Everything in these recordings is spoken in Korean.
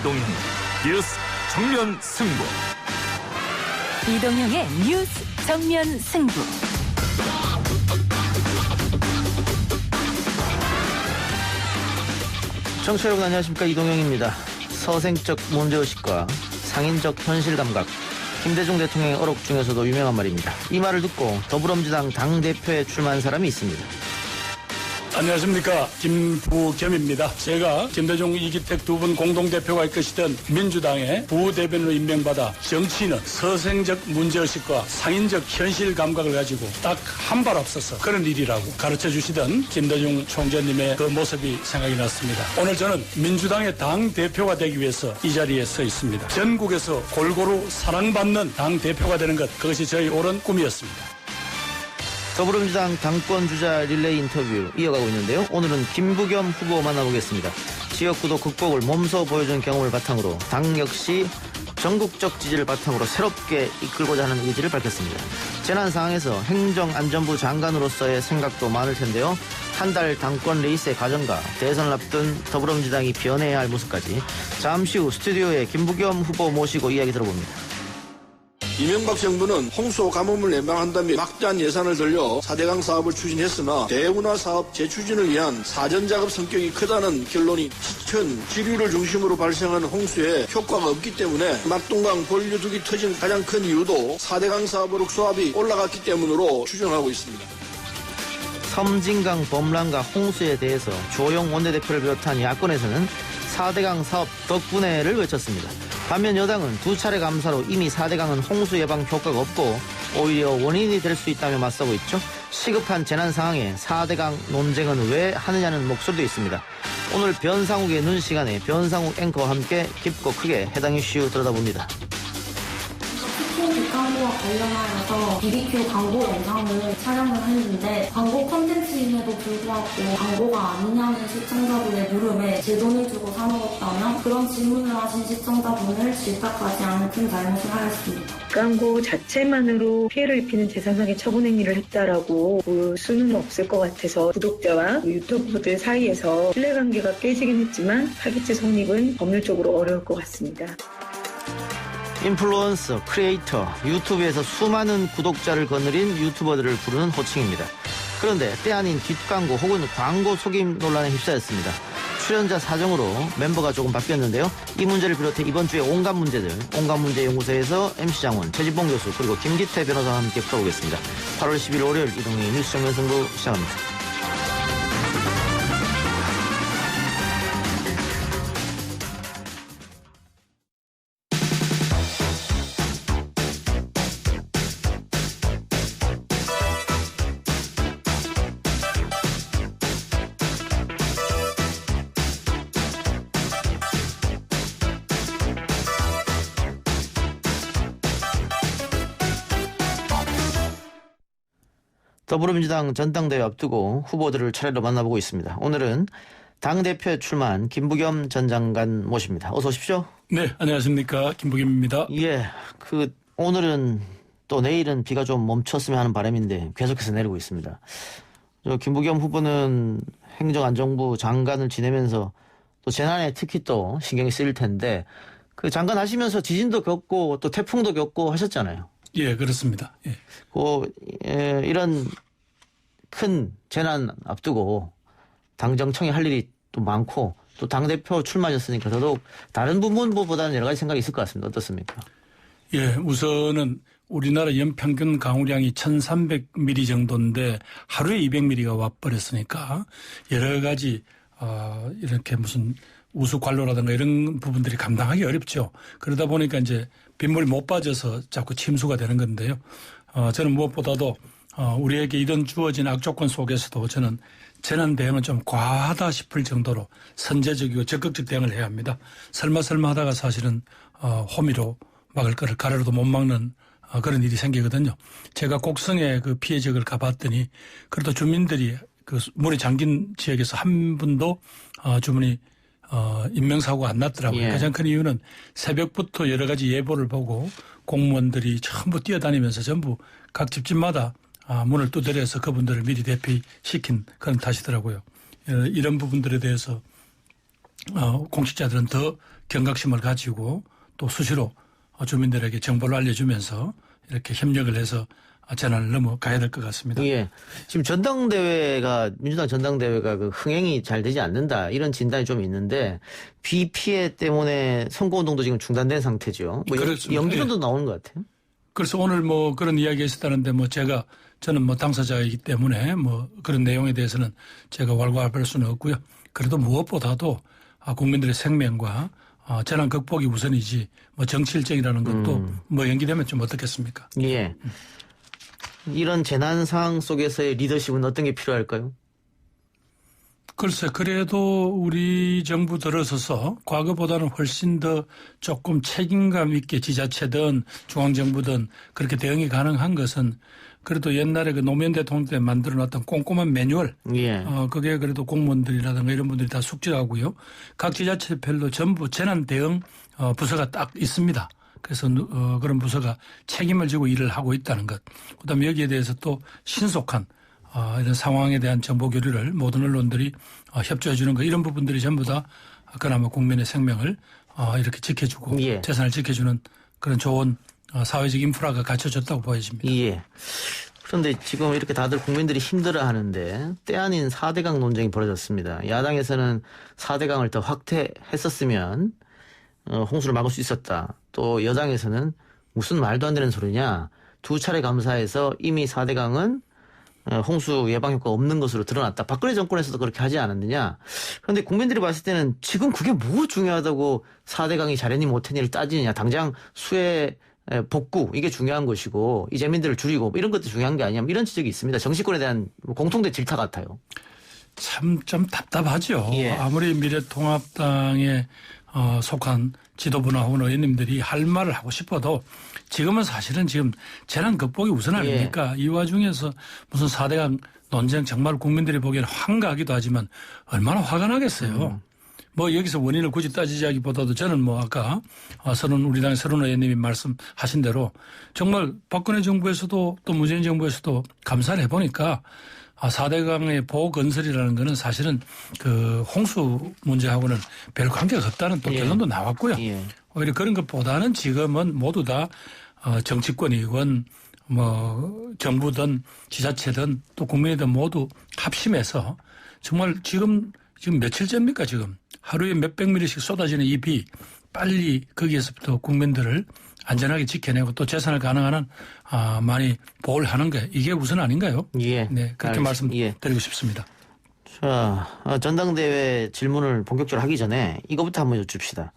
이동형 뉴스 정면 승부. 이동형의 뉴스 정면 승부. 청취자 여러분 안녕하십니까, 이동형입니다. 서생적 문제의식과 상인적 현실 감각, 김대중 대통령의 어록 중에서도 유명한 말입니다. 이 말을 듣고 더불어민주당 당대표에 출마한 사람이 있습니다. 안녕하십니까, 김부겸입니다. 제가 김대중, 이기택 두 분 공동대표가 이끄시던 민주당의 부대변으로 임명받아 정치인은 서생적 문제의식과 상인적 현실 감각을 가지고 딱 한 발 앞서서 그런 일이라고 가르쳐주시던 김대중 총재님의 그 모습이 생각이 났습니다. 오늘 저는 민주당의 당대표가 되기 위해서 이 자리에 서 있습니다. 전국에서 골고루 사랑받는 당대표가 되는 것, 그것이 저희 오랜 꿈이었습니다. 더불어민주당 당권주자 릴레이 인터뷰 이어가고 있는데요. 오늘은 김부겸 후보 만나보겠습니다. 지역구도 극복을 몸소 보여준 경험을 바탕으로 당 역시 전국적 지지를 바탕으로 새롭게 이끌고자 하는 의지를 밝혔습니다. 재난 상황에서 행정안전부 장관으로서의 생각도 많을 텐데요. 한 달 당권 레이스의 과정과 대선을 앞둔 더불어민주당이 변해야 할 모습까지 잠시 후 스튜디오에 김부겸 후보 모시고 이야기 들어봅니다. 이명박 정부는 홍수 가뭄을 예방한다며 막대한 예산을 들여 4대강 사업을 추진했으나 대운하 사업 재추진을 위한 사전작업 성격이 크다는 결론이 시천, 지류를 중심으로 발생하는 홍수에 효과가 없기 때문에 낙동강 본류둑이 터진 가장 큰 이유도 4대강 사업으로 수압이 올라갔기 때문으로 추정하고 있습니다. 섬진강 범람과 홍수에 대해서 조영 원내대표를 비롯한 야권에서는 4대강 사업 덕분에를 외쳤습니다. 반면 여당은 두 차례 감사로 이미 4대강은 홍수 예방 효과가 없고 오히려 원인이 될 수 있다며 맞서고 있죠. 시급한 재난 상황에 4대강 논쟁은 왜 하느냐는 목소리도 있습니다. 오늘 변상욱의 눈 시간에 변상욱 앵커와 함께 깊고 크게 해당 이슈 들여다봅니다. 치킨 뒷광고와 관련하여서 BBQ 광고 영상을 촬영을 했는데 광고 콘텐츠임에도 불구하고 광고가 아니냐는 시청자분의 물음에 제 돈을 주고 사 먹었다며 그런 질문을 하신 시청자분을 질타까지 하는 큰 잘못을 하였습니다. 광고 자체만으로 피해를 입히는 재산상의 처분 행위를 했다라고 볼 수는 없을 것 같아서 구독자와 유튜버들 사이에서 신뢰관계가 깨지긴 했지만 사기죄 성립은 법률적으로 어려울 것 같습니다. 인플루언서, 크리에이터, 유튜브에서 수많은 구독자를 거느린 유튜버들을 부르는 호칭입니다. 그런데 때 아닌 뒷광고 혹은 광고 속임 논란에 휩싸였습니다. 출연자 사정으로 멤버가 조금 바뀌었는데요. 이 문제를 비롯해 이번 주에 온갖 문제연구소에서 MC 장원, 최진봉 교수 그리고 김기태 변호사와 함께 풀어보겠습니다. 8월 10일 월요일 이동희 뉴스 정면 승부 시작합니다. 더불어민주당 전당대회 앞두고 후보들을 차례로 만나보고 있습니다. 오늘은 당대표에 출마한 김부겸 전 장관 모십니다. 어서 오십시오. 네, 안녕하십니까, 김부겸입니다. 예, 오늘은 또 내일은 비가 좀 멈췄으면 하는 바람인데 계속해서 내리고 있습니다. 김부겸 후보는 행정안전부 장관을 지내면서 또 재난에 특히 또 신경이 쓰일 텐데 그 장관 하시면서 지진도 겪고 또 태풍도 겪고 하셨잖아요. 예, 그렇습니다. 예. 이런 큰 재난 앞두고 당정청이 할 일이 또 많고 또 당대표 출마하셨으니까 더더욱 다른 부분보다는 여러 가지 생각이 있을 것 같습니다. 어떻습니까? 예, 우선은 우리나라 연평균 강우량이 1300mm 정도인데 하루에 200mm가 와버렸으니까 여러 가지 이렇게 무슨 우수관로라든가 이런 부분들이 감당하기 어렵죠. 그러다 보니까 이제 빗물이 못 빠져서 자꾸 침수가 되는 건데요. 저는 무엇보다도 우리에게 이런 주어진 악조건 속에서도 저는 재난 대응은 좀 과하다 싶을 정도로 선제적이고 적극적 대응을 해야 합니다. 설마 하다가 사실은 호미로 막을 거를 가래로도 못 막는 그런 일이 생기거든요. 제가 곡성에 그 피해 지역을 가봤더니 그래도 주민들이 그 물에 잠긴 지역에서 한 분도 주민이 인명사고가 안 났더라고요. 예. 가장 큰 이유는 새벽부터 여러 가지 예보를 보고 공무원들이 전부 뛰어다니면서 전부 각 집집마다 문을 두드려서 그분들을 미리 대피시킨 그런 탓이더라고요. 이런 부분들에 대해서 공직자들은 더 경각심을 가지고 또 수시로 주민들에게 정보를 알려주면서 이렇게 협력을 해서 재난을 넘어가야 될 것 같습니다. 예. 지금 민주당 전당대회가 그 흥행이 잘 되지 않는다 이런 진단이 좀 있는데 비 피해 때문에 선거운동도 지금 중단된 상태죠. 뭐 연기론도 나오는 것 같아요. 그래서 오늘 뭐 그런 이야기가 있었다는데 뭐 저는 뭐 당사자이기 때문에 뭐 그런 내용에 대해서는 제가 왈가왈부할 수는 없고요. 그래도 무엇보다도 국민들의 생명과 재난 극복이 우선이지 뭐 정치 일정이라는 것도 뭐 연기되면 좀 어떻겠습니까? 예. 이런 재난 상황 속에서의 리더십은 어떤 게 필요할까요? 글쎄, 그래도 우리 정부 들어서서 과거보다는 훨씬 더 조금 책임감 있게 지자체든 중앙정부든 그렇게 대응이 가능한 것은 그래도 옛날에 그 노무현 대통령 때 만들어 놨던 꼼꼼한 매뉴얼. 예. 그게 그래도 공무원들이라든가 이런 분들이 다 숙지하고요. 각 지자체별로 전부 재난 대응 부서가 딱 있습니다. 그래서 그런 부서가 책임을 지고 일을 하고 있다는 것. 그다음에 여기에 대해서 또 신속한 이런 상황에 대한 정보 교류를 모든 언론들이 협조해 주는 것. 이런 부분들이 전부 다 그나마 국민의 생명을 이렇게 지켜주고 예. 재산을 지켜주는 그런 좋은 사회적 인프라가 갖춰졌다고 보여집니다. 예. 그런데 지금 이렇게 다들 국민들이 힘들어하는데 때 아닌 4대강 논쟁이 벌어졌습니다. 야당에서는 4대강을 더 확대했었으면 홍수를 막을 수 있었다. 또 여당에서는 무슨 말도 안 되는 소리냐. 2차례 감사해서 이미 4대강은 홍수 예방 효과가 없는 것으로 드러났다. 박근혜 정권에서도 그렇게 하지 않았느냐. 그런데 국민들이 봤을 때는 지금 그게 뭐 중요하다고 4대강이 잘했니 못했니를 따지느냐. 당장 수해 복구 이게 중요한 것이고 이재민들을 줄이고 이런 것도 중요한 게 아니냐. 이런 지적이 있습니다. 정치권에 대한 공통된 질타 같아요. 참 좀 답답하죠. 예. 아무리 미래통합당에 속한 지도부나 혹은 의원님들이 할 말을 하고 싶어도 지금은 사실은 지금 재난 극복이 우선 아닙니까? 이 와중에서 무슨 4대강 논쟁 정말 국민들이 보기에는 황가하기도 하지만 얼마나 화가 나겠어요. 뭐 여기서 원인을 굳이 따지자기보다도 저는 뭐 아까 우리 당의 서른 의원님이 말씀하신 대로 정말 박근혜 정부에서도 또 문재인 정부에서도 감사를 해보니까 4대강의 보건설이라는 거는 사실은 그 홍수 문제하고는 별 관계가 없다는 또 결론도 나왔고요. 예. 오히려 그런 것보다는 지금은 모두 다 정치권이건 뭐 정부든 지자체든 또 국민이든 모두 합심해서 정말 지금 며칠째입니까 지금 하루에 몇백 미리씩 쏟아지는 이 비 빨리 거기에서부터 국민들을 안전하게 지켜내고 또 재산을 가능한 한 많이 보호하는 게 이게 우선 아닌가요? 예. 네, 그렇게 말씀드리고 싶습니다. 자, 전당대회 질문을 본격적으로 하기 전에 이거부터 한번 여쭙시다.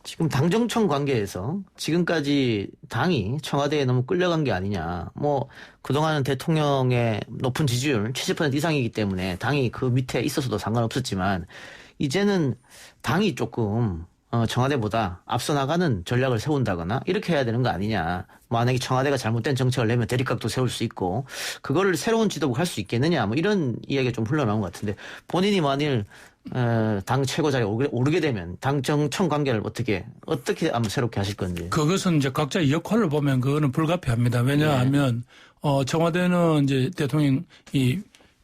지금 당정청 관계에서 지금까지 당이 청와대에 너무 끌려간 게 아니냐. 뭐 그동안은 대통령의 높은 지지율 70% 이상이기 때문에 당이 그 밑에 있어서도 상관없었지만 이제는 당이 조금 청와대보다 앞서 나가는 전략을 세운다거나 이렇게 해야 되는 거 아니냐. 만약에 청와대가 잘못된 정책을 내면 대립각도 세울 수 있고 그거를 새로운 지도부가 할 수 있겠느냐. 뭐 이런 이야기가 좀 흘러나온 것 같은데 본인이 만일 당 최고 자리에 오르게 되면 당정청 관계를 어떻게 한번 새롭게 하실 건지. 그것은 이제 각자의 역할을 보면 그거는 불가피합니다. 왜냐하면 청와대는 이제 대통령이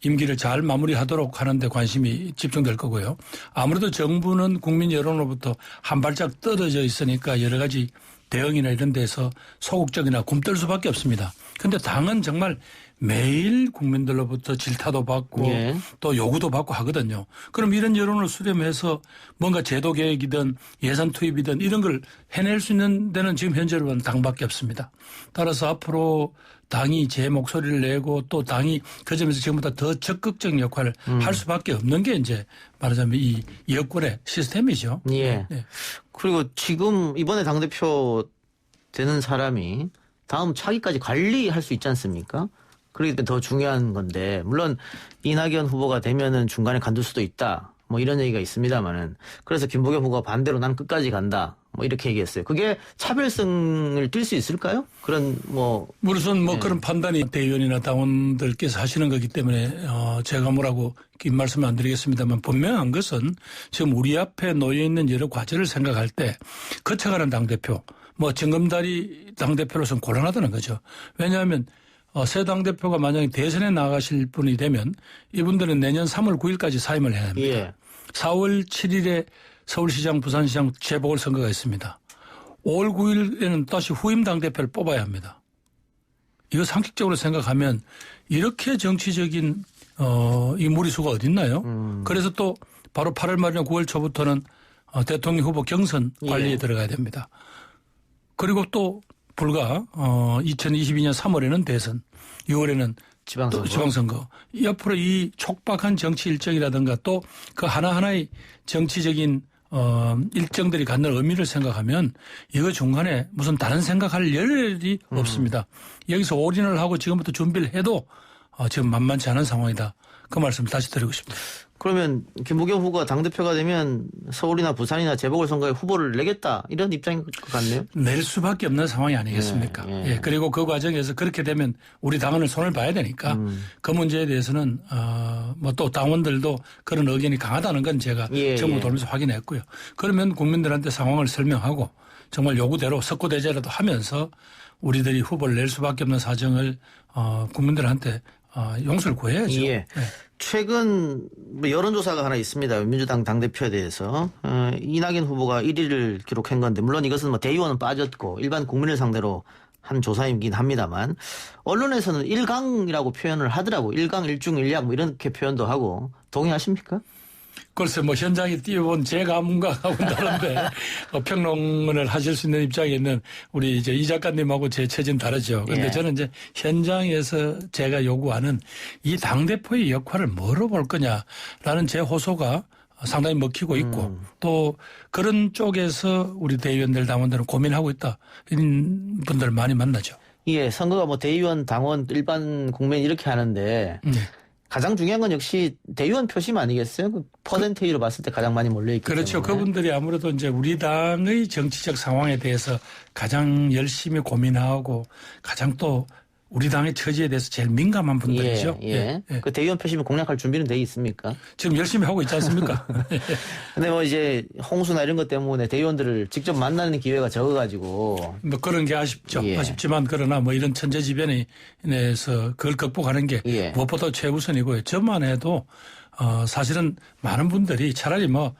임기를 잘 마무리하도록 하는데 관심이 집중될 거고요. 아무래도 정부는 국민 여론으로부터 한 발짝 떨어져 있으니까 여러 가지 대응이나 이런 데서 소극적이나 굼떨 수밖에 없습니다. 그런데 당은 정말 매일 국민들로부터 질타도 받고 또 요구도 받고 하거든요. 그럼 이런 여론을 수렴해서 뭔가 제도 계획이든 예산 투입이든 이런 걸 해낼 수 있는 데는 지금 현재로는 당밖에 없습니다. 따라서 앞으로 당이 제 목소리를 내고 또 당이 그 점에서 지금보다 더 적극적인 역할을 할 수밖에 없는 게 이제 말하자면 이 여권의 시스템이죠. 예. 네. 그리고 지금 이번에 당대표 되는 사람이 다음 차기까지 관리할 수 있지 않습니까? 그렇기 때문에 더 중요한 건데 물론 이낙연 후보가 되면은 중간에 간둘 수도 있다. 뭐 이런 얘기가 있습니다만은 그래서 김부겸 후보가 반대로 난 끝까지 간다. 뭐 이렇게 얘기했어요. 그게 차별성을 띌 수 있을까요? 그런 우선 그런 판단이 대의원이나 당원들께서 하시는 거기 때문에 제가 뭐라고 긴 말씀은 안 드리겠습니다만 분명한 것은 지금 우리 앞에 놓여 있는 여러 과제를 생각할 때 거쳐가는 당대표 정검다리 당대표로서는 곤란하다는 거죠. 왜냐하면 새 당대표가 만약에 대선에 나가실 분이 되면 이분들은 내년 3월 9일까지 사임을 해야 합니다. 4월 7일에 서울시장, 부산시장 재보궐선거가 있습니다. 5월 9일에는 다시 후임 당대표를 뽑아야 합니다. 이거 상식적으로 생각하면 이렇게 정치적인 이 무리수가 어디 있나요? 그래서 또 바로 8월 말이나 9월 초부터는 대통령 후보 경선 관리에 들어가야 됩니다. 그리고 또 불과 2022년 3월에는 대선, 6월에는 지방선거. 옆으로 이 촉박한 정치 일정이라든가 또 그 하나하나의 정치적인 일정들이 갖는 의미를 생각하면 이거 중간에 무슨 다른 생각할 여력이 없습니다. 여기서 올인을 하고 지금부터 준비를 해도 지금 만만치 않은 상황이다. 그 말씀을 다시 드리고 싶습니다. 그러면 김부겸 후보가 당대표가 되면 서울이나 부산이나 재보궐선거에 후보를 내겠다 이런 입장인 것 같네요. 낼 수밖에 없는 상황이 아니겠습니까? 예. 그리고 그 과정에서 그렇게 되면 우리 당원을 손을 봐야 되니까 그 문제에 대해서는 뭐 또 당원들도 그런 의견이 강하다는 건 제가 정부 돌면서 확인했고요. 그러면 국민들한테 상황을 설명하고 정말 요구대로 석고대죄라도 하면서 우리들이 후보를 낼 수밖에 없는 사정을 국민들한테 용서를 구해야죠. 예. 네. 최근 여론조사가 하나 있습니다. 민주당 당대표에 대해서 이낙연 후보가 1위를 기록한 건데 물론 이것은 뭐 대의원은 빠졌고 일반 국민을 상대로 한 조사이긴 합니다만 언론에서는 1강이라고 표현을 하더라고. 1강 1중 1약 뭐 이렇게 표현도 하고 동의하십니까? 글쎄 뭐 현장에 뛰어본 제 가문과하고는 다른데 평론을 하실 수 있는 입장에 있는 우리 이제 이 작가님하고 제 체제는 다르죠. 그런데 저는 이제 현장에서 제가 요구하는 이 당대표의 역할을 뭐로 볼 거냐라는 제 호소가 상당히 먹히고 있고 또 그런 쪽에서 우리 대의원들 당원들은 고민하고 있다. 이런 분들 많이 만나죠. 예, 선거가 뭐 대의원, 당원, 일반 국민 이렇게 하는데 가장 중요한 건 역시 대의원 표심 아니겠어요? 그 퍼센테이지로 봤을 때 가장 많이 몰려있기 그렇죠. 때문에. 그분들이 아무래도 이제 우리 당의 정치적 상황에 대해서 가장 열심히 고민하고 가장 또 우리 당의 처지에 대해서 제일 민감한 분들이죠. 그 대의원 표심을 공략할 준비는 돼 있습니까? 지금 열심히 하고 있지 않습니까? 근데 뭐 이제 홍수나 이런 것 때문에 대의원들을 직접 만나는 기회가 적어가지고. 뭐 그런 게 아쉽죠. 아쉽지만 그러나 뭐 이런 천재지변에 인해서 그걸 극복하는 게 무엇보다 최우선이고요. 저만 해도 사실은 많은 분들이 차라리 뭐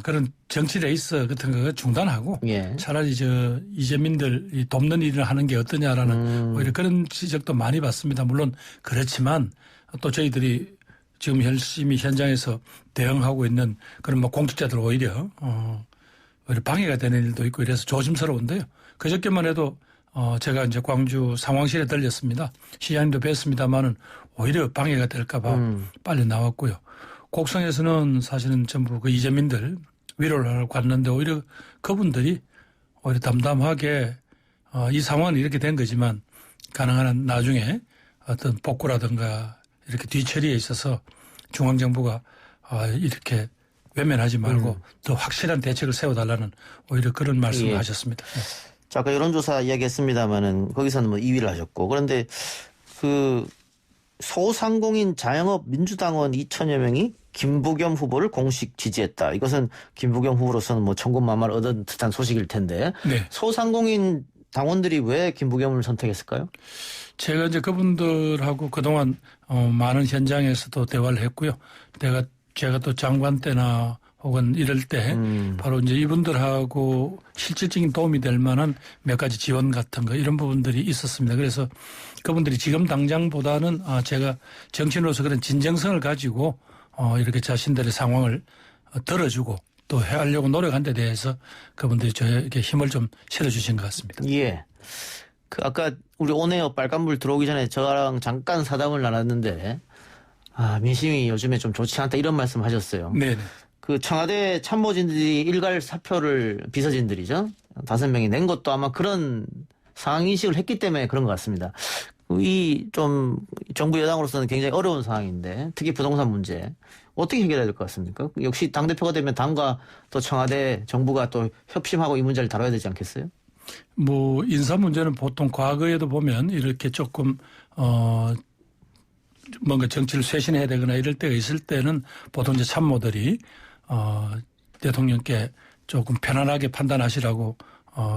그런 정치 레이스 같은 거 중단하고 차라리 저 이재민들 돕는 일을 하는 게 어떠냐라는 오히려 그런 지적도 많이 받습니다. 물론 그렇지만 또 저희들이 지금 열심히 현장에서 대응하고 있는 그런 뭐 공직자들 오히려 방해가 되는 일도 있고 이래서 조심스러운데요. 그저께만 해도 제가 이제 광주 상황실에 들렸습니다. 시장님도 뵀습니다만은 오히려 방해가 될까 봐 빨리 나왔고요. 곡성에서는 사실은 전부 그 이재민들 위로를 하러 갔는데 오히려 그분들이 오히려 담담하게 이 상황은 이렇게 된 거지만 가능한 한 나중에 어떤 복구라든가 이렇게 뒤처리에 있어서 중앙정부가 이렇게 외면하지 말고 더 확실한 대책을 세워달라는 오히려 그런 말씀을 하셨습니다. 자, 아까 여론조사 이야기했습니다만은 거기서는 뭐 2위를 하셨고 그런데 그 소상공인 자영업 민주당원 2천여 명이 김부겸 후보를 공식 지지했다. 이것은 김부겸 후보로서는 뭐 천군만마를 얻은 듯한 소식일 텐데 소상공인 당원들이 왜 김부겸을 선택했을까요? 제가 이제 그분들하고 그동안 많은 현장에서도 대화를 했고요. 제가 또 장관 때나 혹은 이럴 때 바로 이제 이분들하고 실질적인 도움이 될 만한 몇 가지 지원 같은 거 이런 부분들이 있었습니다. 그래서 그분들이 지금 당장보다는 제가 정치인으로서 그런 진정성을 가지고 이렇게 자신들의 상황을 들어주고 또 하려고 노력한 데 대해서 그분들이 저에게 힘을 좀 실어주신 것 같습니다. 예. 그 아까 우리 온에어 빨간불 들어오기 전에 저랑 잠깐 사담을 나눴는데 민심이 요즘에 좀 좋지 않다 이런 말씀 하셨어요. 네. 그 청와대 참모진들이 일괄 사표를 비서진들이죠. 5명이 낸 것도 아마 그런 상황 인식을 했기 때문에 그런 것 같습니다. 이 좀 정부 여당으로서는 굉장히 어려운 상황인데 특히 부동산 문제 어떻게 해결해야 될 것 같습니까? 역시 당대표가 되면 당과 또 청와대 정부가 또 협심하고 이 문제를 다뤄야 되지 않겠어요? 뭐 인사 문제는 보통 과거에도 보면 이렇게 조금 뭔가 정치를 쇄신해야 되거나 이럴 때가 있을 때는 보통 이제 참모들이 대통령께 조금 편안하게 판단하시라고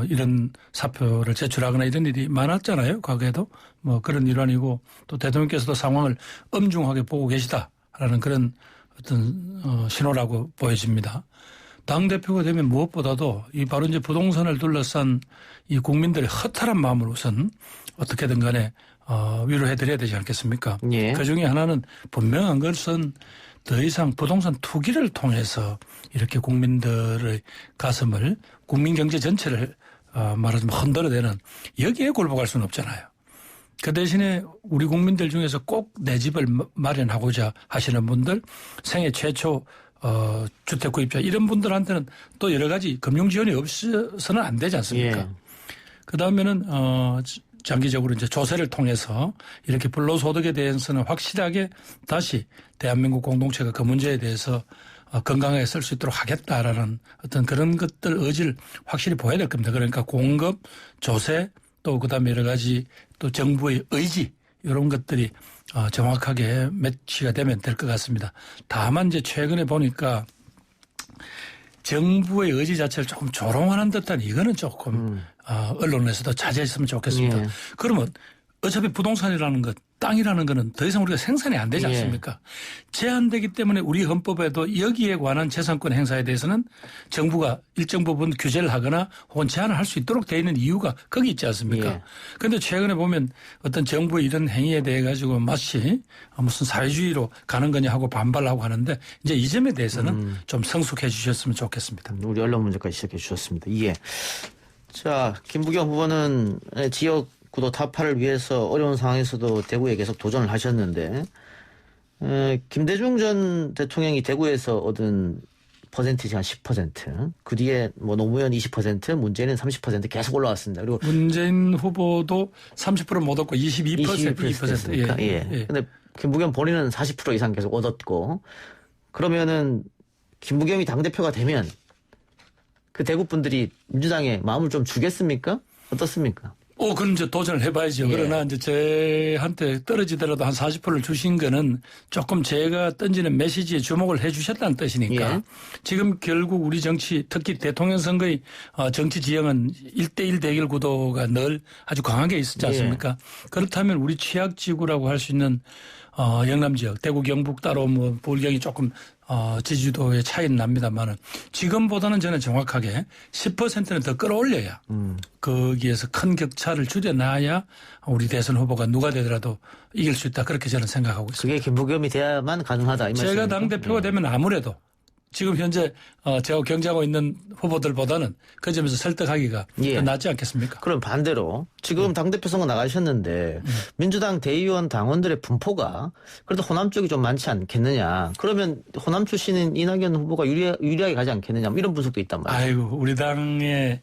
이런 사표를 제출하거나 이런 일이 많았잖아요. 과거에도 뭐 그런 일환이고 또 대통령께서도 상황을 엄중하게 보고 계시다라는 그런 어떤 신호라고 보여집니다. 당대표가 되면 무엇보다도 이 바로 이제 부동산을 둘러싼 이 국민들의 허탈한 마음을 우선 어떻게든 간에 위로해드려야 되지 않겠습니까? 예. 그중에 하나는 분명한 것은 더 이상 부동산 투기를 통해서 이렇게 국민들의 가슴을 국민 경제 전체를 말하자면 흔들어대는 여기에 굴복할 수는 없잖아요. 그 대신에 우리 국민들 중에서 꼭 내 집을 마련하고자 하시는 분들 생애 최초 주택 구입자 이런 분들한테는 또 여러 가지 금융 지원이 없어서는 안 되지 않습니까? 예. 그다음에는 장기적으로 이제 조세를 통해서 이렇게 불로소득에 대해서는 확실하게 다시 대한민국 공동체가 그 문제에 대해서 건강하게 쓸 수 있도록 하겠다라는 어떤 그런 것들 의지를 확실히 보여야 될 겁니다. 그러니까 공급, 조세 또 그다음에 여러 가지 또 정부의 의지 이런 것들이 정확하게 매치가 되면 될 것 같습니다. 다만 이제 최근에 보니까 정부의 의지 자체를 조금 조롱하는 듯한 이거는 조금 언론에서도 자제했으면 좋겠습니다. 예. 그러면 어차피 부동산이라는 것, 땅이라는 거는 더 이상 우리가 생산이 안 되지 않습니까? 제한되기 때문에 우리 헌법에도 여기에 관한 재산권 행사에 대해서는 정부가 일정 부분 규제를 하거나 혹은 제한을 할 수 있도록 되어 있는 이유가 거기 있지 않습니까? 그런데 최근에 보면 어떤 정부의 이런 행위에 대해 가지고 마치 무슨 사회주의로 가는 거냐 하고 반발하고 하는데 이제 이 점에 대해서는 좀 성숙해 주셨으면 좋겠습니다. 우리 언론 문제까지 시작해 주셨습니다. 예. 자, 김부겸 후보는 지역 구도 타파를 위해서 어려운 상황에서도 대구에 계속 도전을 하셨는데 김대중 전 대통령이 대구에서 얻은 퍼센티지 한 10%, 그 뒤에 뭐 노무현 20%, 문재인은 30% 계속 올라왔습니다. 그리고 문재인 후보도 30% 못 얻고 22%. 예. 근데 김부겸 본인은 40% 이상 계속 얻었고, 그러면은 김부겸이 당대표가 되면 그 대구 분들이 민주당에 마음을 좀 주겠습니까? 어떻습니까? 그건 이제 도전을 해봐야죠. 예. 그러나 이제 저한테 떨어지더라도 한 40%를 주신 거는 조금 제가 던지는 메시지에 주목을 해 주셨다는 뜻이니까. 예. 지금 결국 우리 정치, 특히 대통령 선거의 정치 지형은 1대1 대결 구도가 늘 아주 강하게 있었지 않습니까? 예. 그렇다면 우리 취약지구라고 할 수 있는 영남 지역, 대구 경북 따로 뭐 불경이 조금 지지도의 차이는 납니다만은 지금보다는 저는 정확하게 10%는 더 끌어올려야 거기에서 큰 격차를 줄여놔야 우리 대선 후보가 누가 되더라도 이길 수 있다. 그렇게 저는 생각하고 있습니다. 그게 김부겸이 돼야만 가능하다. 이 제가 말씀입니까? 당대표가 되면 아무래도 지금 현재 제가 경쟁하고 있는 후보들보다는 그 점에서 설득하기가 예. 더 낫지 않겠습니까? 그럼 반대로 지금 당대표 선거 나가셨는데 민주당 대의원 당원들의 분포가 그래도 호남 쪽이 좀 많지 않겠느냐. 그러면 호남 출신인 이낙연 후보가 유리하게 가지 않겠느냐. 뭐 이런 분석도 있단 말이에요. 아이고 우리 당의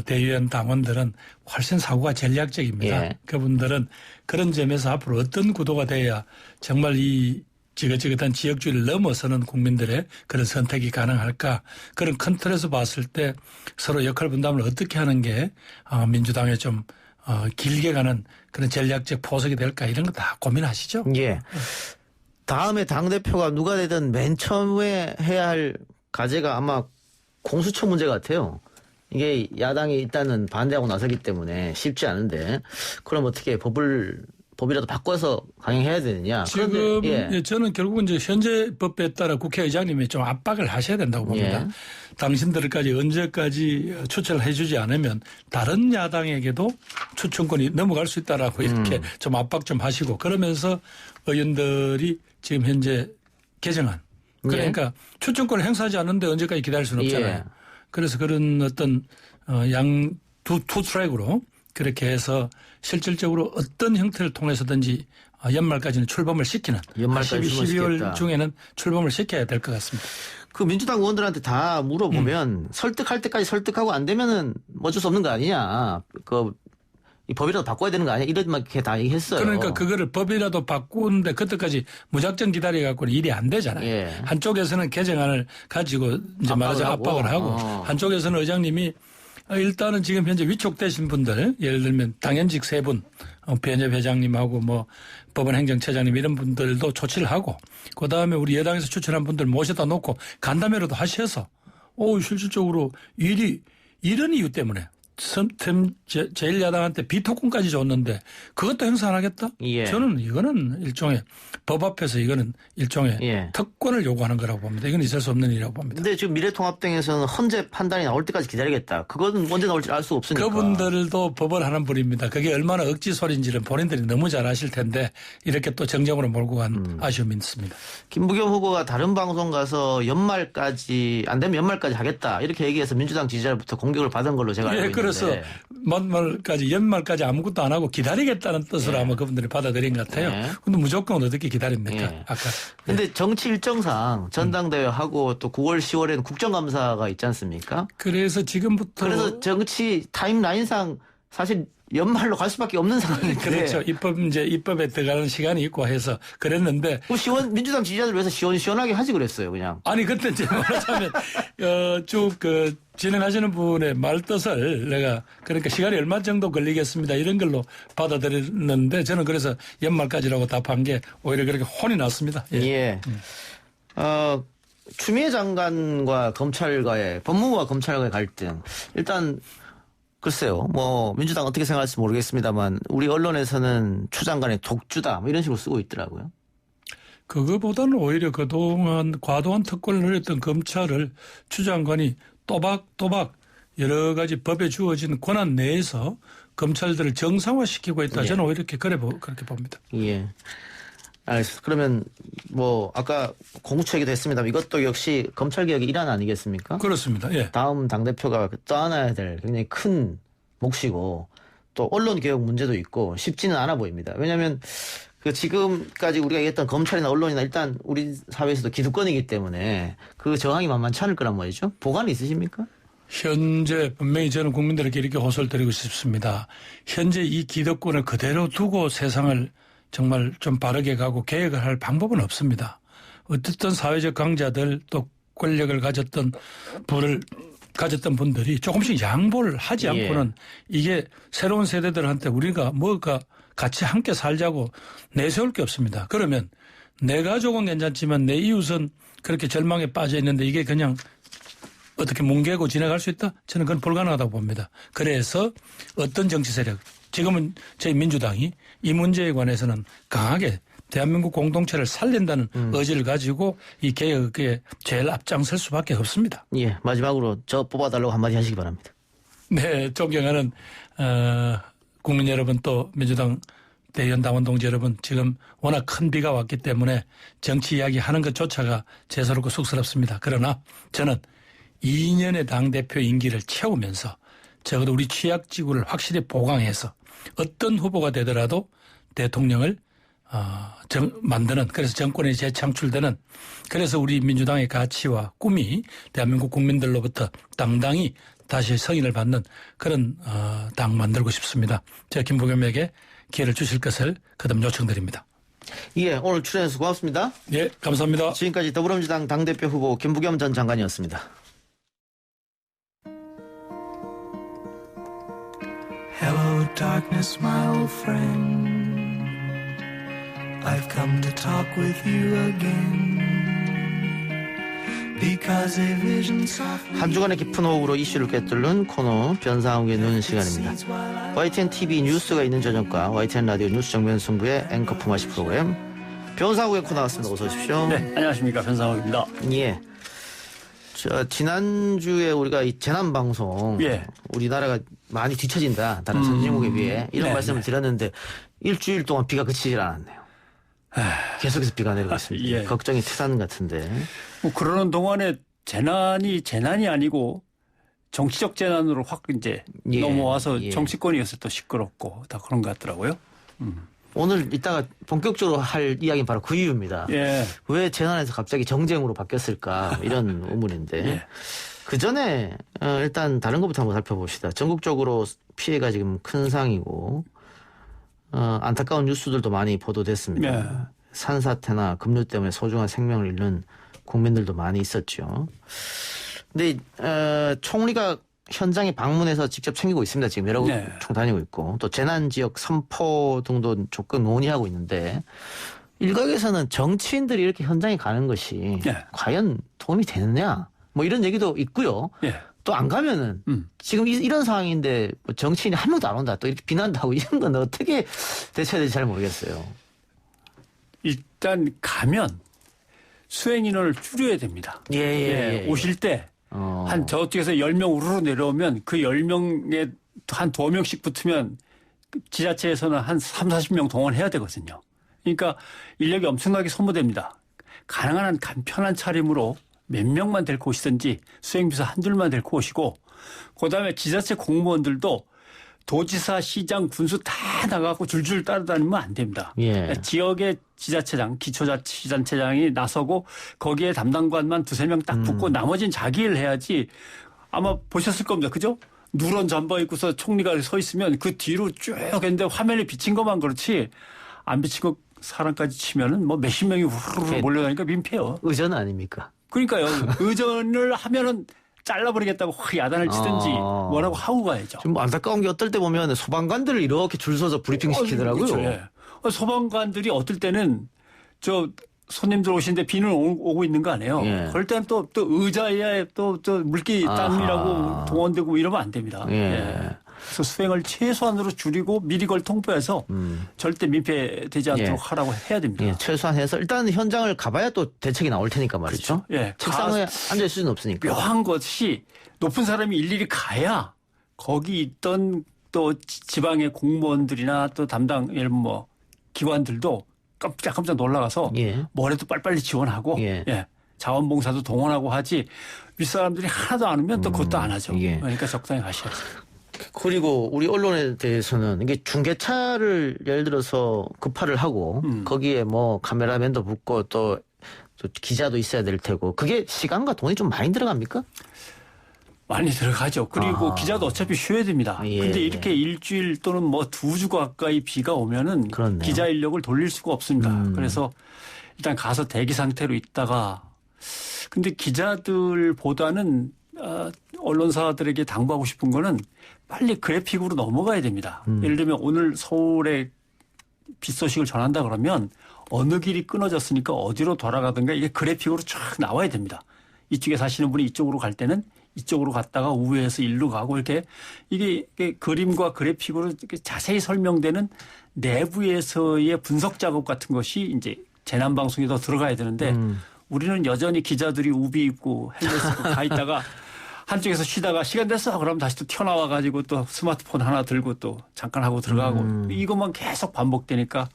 대의원 당원들은 훨씬 사고가 전략적입니다. 예. 그분들은 그런 점에서 앞으로 어떤 구도가 돼야 정말 이 지긋지긋한 지역주의를 넘어서는 국민들의 그런 선택이 가능할까. 그런 큰 틀에서 봤을 때 서로 역할 분담을 어떻게 하는 게 민주당에 좀 길게 가는 그런 전략적 포석이 될까 이런 거 다 고민하시죠. 예. 다음에 당대표가 누가 되든 맨 처음에 해야 할 과제가 아마 공수처 문제 같아요. 이게 야당이 일단은 반대하고 나서기 때문에 쉽지 않은데 그럼 어떻게 법이라도 바꿔서 강행해야 되느냐. 지금 예. 저는 결국은 이제 현재 법에 따라 국회의장님이 좀 압박을 하셔야 된다고 봅니다. 예. 당신들까지 언제까지 추천을 해주지 않으면 다른 야당에게도 추천권이 넘어갈 수 있다라고 이렇게 좀 압박 좀 하시고 그러면서 의원들이 지금 현재 개정안 그러니까 추천권을 행사하지 않는데 언제까지 기다릴 수는 없잖아요. 예. 그래서 그런 어떤 투 트랙으로 그렇게 해서 실질적으로 어떤 형태를 통해서든지 연말까지는 출범을 시키는 연말까지 12월 중에는 출범을 시켜야 될 것 같습니다. 그 민주당 의원들한테 다 물어보면 설득할 때까지 설득하고 안 되면은 어쩔 수 없는 거 아니냐. 이 법이라도 바꿔야 되는 거 아니야. 이런 말 다 얘기했어요. 그러니까 그거를 법이라도 바꾸는데 그때까지 무작정 기다려갖고는 일이 안 되잖아요. 예. 한쪽에서는 개정안을 가지고 이제 말하자면 압박을 하고 한쪽에서는 의장님이 일단은 지금 현재 위촉되신 분들 예를 들면 당연직 3분 변협 회장님하고 뭐 법원 행정처장님 이런 분들도 조치를 하고 그다음에 우리 여당에서 추천한 분들 모셔다 놓고 간담회라도 하셔서 실질적으로 일이 이런 이유 때문에 제1야당한테 비토권까지 줬는데 그것도 행사 안 하겠다? 예. 저는 이거는 일종의 법 앞에서 이거는 일종의 예. 특권을 요구하는 거라고 봅니다. 이건 있을 수 없는 일이라고 봅니다. 근데 지금 미래통합당에서는 헌재 판단이 나올 때까지 기다리겠다. 그거는 언제 나올지 알 수 없으니까. 그분들도 법을 하는 분입니다. 그게 얼마나 억지 소리인지는 본인들이 너무 잘 아실 텐데 이렇게 또 정정으로 몰고 간 아쉬움이 있습니다. 김부겸 후보가 다른 방송 가서 연말까지 안 되면 연말까지 하겠다 이렇게 얘기해서 민주당 지지자로부터 공격을 받은 걸로 제가 알고 예, 있는데. 그래서 연말까지 아무것도 안 하고 기다리겠다는 뜻으로 예. 아마 그분들이 받아들인 것 같아요. 예. 근데 무조건 어떻게 기다립니까? 예. 아까. 근데 정치 일정상 전당대회 하고 또 9월 10월에는 국정감사가 있지 않습니까? 그래서 지금부터 그래서 정치 타임라인상 사실 연말로 갈 수밖에 없는 상황인데. 그렇죠. 입법에 들어가는 시간이 있고 해서 그랬는데. 민주당 지지자들 위해서 시원시원하게 하지 그랬어요, 그냥. 아니, 그때 이제 말하자면, 쭉 진행하시는 분의 말뜻을 내가 그러니까 시간이 얼마 정도 걸리겠습니다. 이런 걸로 받아들였는데 저는 그래서 연말까지라고 답한 게 오히려 그렇게 혼이 났습니다. 예. 예. 추미애 장관과 검찰과의 법무부와 검찰과의 갈등. 일단 글쎄요. 뭐 민주당 어떻게 생각할지 모르겠습니다만 우리 언론에서는 추 장관의 독주다 뭐 이런 식으로 쓰고 있더라고요. 그거보다는 오히려 그동안 과도한 특권을 누렸던 검찰을 추 장관이 또박또박 여러 가지 법에 주어진 권한 내에서 검찰들을 정상화시키고 있다. 예. 저는 오히려 그렇게 봅니다. 예. 알겠습니다. 그러면 뭐 아까 공수처 얘기도 했습니다. 이것도 역시 검찰개혁의 일환 아니겠습니까? 그렇습니다. 예. 다음 당대표가 떠안아야 될 굉장히 큰 몫이고 또 언론개혁 문제도 있고 쉽지는 않아 보입니다. 왜냐하면 그 지금까지 우리가 얘기했던 검찰이나 언론이나 일단 우리 사회에서도 기득권이기 때문에 그 저항이 만만치 않을 거란 말이죠. 보관이 있으십니까? 현재 분명히 저는 국민들에게 이렇게 호소를 드리고 싶습니다. 현재 이 기득권을 그대로 두고 세상을 정말 좀 바르게 가고 개혁을 할 방법은 없습니다. 어쨌든 사회적 강자들 또 권력을 가졌던 분들이 조금씩 양보를 하지 않고는 이게 새로운 세대들한테 우리가 뭐가 같이 함께 살자고 내세울 게 없습니다. 그러면 내 가족은 괜찮지만 내 이웃은 그렇게 절망에 빠져 있는데 이게 그냥 어떻게 뭉개고 지나갈 수 있다? 저는 그건 불가능하다고 봅니다. 그래서 어떤 정치 세력, 지금은 저희 민주당이 이 문제에 관해서는 강하게 대한민국 공동체를 살린다는 의지를 가지고 이 개혁에 제일 앞장설 수밖에 없습니다. 예, 마지막으로 저 뽑아달라고 한마디 하시기 바랍니다. 네, 존경하는 국민 여러분 또 민주당 대의원 당원 동지 여러분 지금 워낙 큰 비가 왔기 때문에 정치 이야기 하는 것조차가 죄송스럽고 쑥스럽습니다. 그러나 저는 2년의 당대표 임기를 채우면서 적어도 우리 취약지구를 확실히 보강해서 어떤 후보가 되더라도 대통령을 만드는 그래서 정권이 재창출되는 그래서 우리 민주당의 가치와 꿈이 대한민국 국민들로부터 당당히 다시 승인을 받는 그런 당 만들고 싶습니다. 제가 김부겸에게 기회를 주실 것을 거듭 요청드립니다. 예, 오늘 출연해서 고맙습니다. 예, 감사합니다. 지금까지 더불어민주당 당대표 후보 김부겸 전 장관이었습니다. Hello, darkness, my old friend. I've come to talk with you again. Because a vision softly. 한 주간의 깊은 호흡으로 이슈를 꿰뚫는 코너 변상욱의 눈 시간입니다. YTN TV 뉴스가 있는 저녁과 YTN 라디오 뉴스 정면 승부의 앵커 품앗이 프로그램 변상욱의 코너 나왔습니다. 어서 오십시오. 네, 안녕하십니까. 변상욱입니다. 예. 지난주에 우리가 이 재난방송 예. 우리나라가 많이 뒤처진다. 다른 선진국에 비해 이런 네, 말씀을 드렸는데 일주일 동안 비가 그치질 않았네요. 계속해서 비가 내리고 있습니다. 예. 걱정이 태산 같은데. 뭐 그러는 동안에 재난이 아니고 정치적 재난으로 확 이제 예. 넘어와서 예. 정치권이 요새 또 시끄럽고 다 그런 것 같더라고요. 오늘 이따가 본격적으로 할 이야기는 바로 그 이유입니다. 예. 왜 재난에서 갑자기 정쟁으로 바뀌었을까 이런 의문인데 예. 그 전에 일단 다른 것부터 한번 살펴봅시다. 전국적으로 피해가 지금 큰 상이고 안타까운 뉴스들도 많이 보도됐습니다. 예. 산사태나 급류 때문에 소중한 생명을 잃는 국민들도 많이 있었죠. 근데 총리가 현장에 방문해서 직접 챙기고 있습니다. 지금 여러 네. 총 다니고 있고 또 재난지역 선포 등도 적극 논의하고 있는데 일각에서는 정치인들이 이렇게 현장에 가는 것이 네. 과연 도움이 되느냐 뭐 이런 얘기도 있고요. 예. 또 안 가면은 지금 이런 상황인데 뭐 정치인이 한 명도 안 온다 또 이렇게 비난다고 이런 건 어떻게 대처해야 될지 잘 모르겠어요. 일단 가면 수행 인원을 줄여야 됩니다. 예. 오실 때 한 저쪽에서 10명 우르르 내려오면 그 10명에 한 2명씩 붙으면 지자체에서는 한 3, 40명 동원해야 되거든요. 그러니까 인력이 엄청나게 소모됩니다. 가능한 한 간편한 차림으로 몇 명만 데리고 오시든지 수행비서 한 줄만 데리고 오시고 그다음에 지자체 공무원들도 도지사, 시장, 군수 다 나가고 줄줄 따라다니면 안 됩니다. 예. 지역의 지자체장, 기초자치단체장이 나서고 거기에 담당관만 2-3명 딱 붙고 나머지는 자기 일을 해야지. 아마 보셨을 겁니다. 그죠? 누런 잠바 입고서 총리가 서 있으면 그 뒤로 쭉 했는데 화면에 비친 것만 그렇지 안 비친 것 사람까지 치면은 뭐 몇십 명이 후루룩 몰려다니까 민폐요. 의전 아닙니까? 그러니까요. 의전을 하면은 잘라버리겠다고 야단을 치든지 뭐라고 하고 가야죠. 좀 안타까운 게 어떨 때 보면 소방관들을 이렇게 줄 서서 브리핑 시키더라고요. 그렇죠. 예. 소방관들이 어떨 때는 저 손님들 오시는데 비는 오고 있는 거 아니에요. 예. 그럴 때는 또 의자에 또 물기 땀이라고 동원되고 이러면 안 됩니다. 예. 그래서 수행을 최소한으로 줄이고 미리 그걸 통보해서 절대 민폐되지 않도록 하라고 해야 됩니다. 예. 최소한 해서 일단 현장을 가봐야 또 대책이 나올 테니까 말이죠. 그렇죠. 예. 책상에 앉아있을 수는 없으니까. 묘한 것이 높은 사람이 일일이 가야 거기 있던 또 지방의 공무원들이나 또 담당 예를 뭐 기관들도 깜짝 놀라가서 뭐라도 빨리빨리 지원하고 자원봉사도 동원하고 하지 윗사람들이 하나도 안 오면 또 그것도 안 하죠. 그러니까 적당히 가셔야죠. 그리고 우리 언론에 대해서는 이게 중계차를 예를 들어서 급파를 하고 거기에 뭐 카메라맨도 붙고 또 기자도 있어야 될 테고 그게 시간과 돈이 좀 많이 들어갑니까? 많이 들어가죠. 그리고 기자도 어차피 쉬어야 됩니다. 그런데 이렇게 일주일 또는 뭐 2주 가까이 비가 오면은 그렇네요. 기자 인력을 돌릴 수가 없습니다. 그래서 일단 가서 대기 상태로 있다가 근데 기자들보다는 언론사들에게 당부하고 싶은 거는 빨리 그래픽으로 넘어가야 됩니다. 예를 들면 오늘 서울의 비 소식을 전한다 그러면 어느 길이 끊어졌으니까 어디로 돌아가든가 이게 그래픽으로 쫙 나와야 됩니다. 이쪽에 사시는 분이 이쪽으로 갈 때는 이쪽으로 갔다가 우회해서 일로 가고 이렇게 이게 그림과 그래픽으로 이렇게 자세히 설명되는 내부에서의 분석 작업 같은 것이 이제 재난방송에 더 들어가야 되는데 우리는 여전히 기자들이 우비 입고 헬멧 입고 가 있다가 한쪽에서 쉬다가 시간 됐어 그러면 다시 또 튀어나와 가지고 또 스마트폰 하나 들고 또 잠깐 하고 들어가고 이것만 계속 반복되니까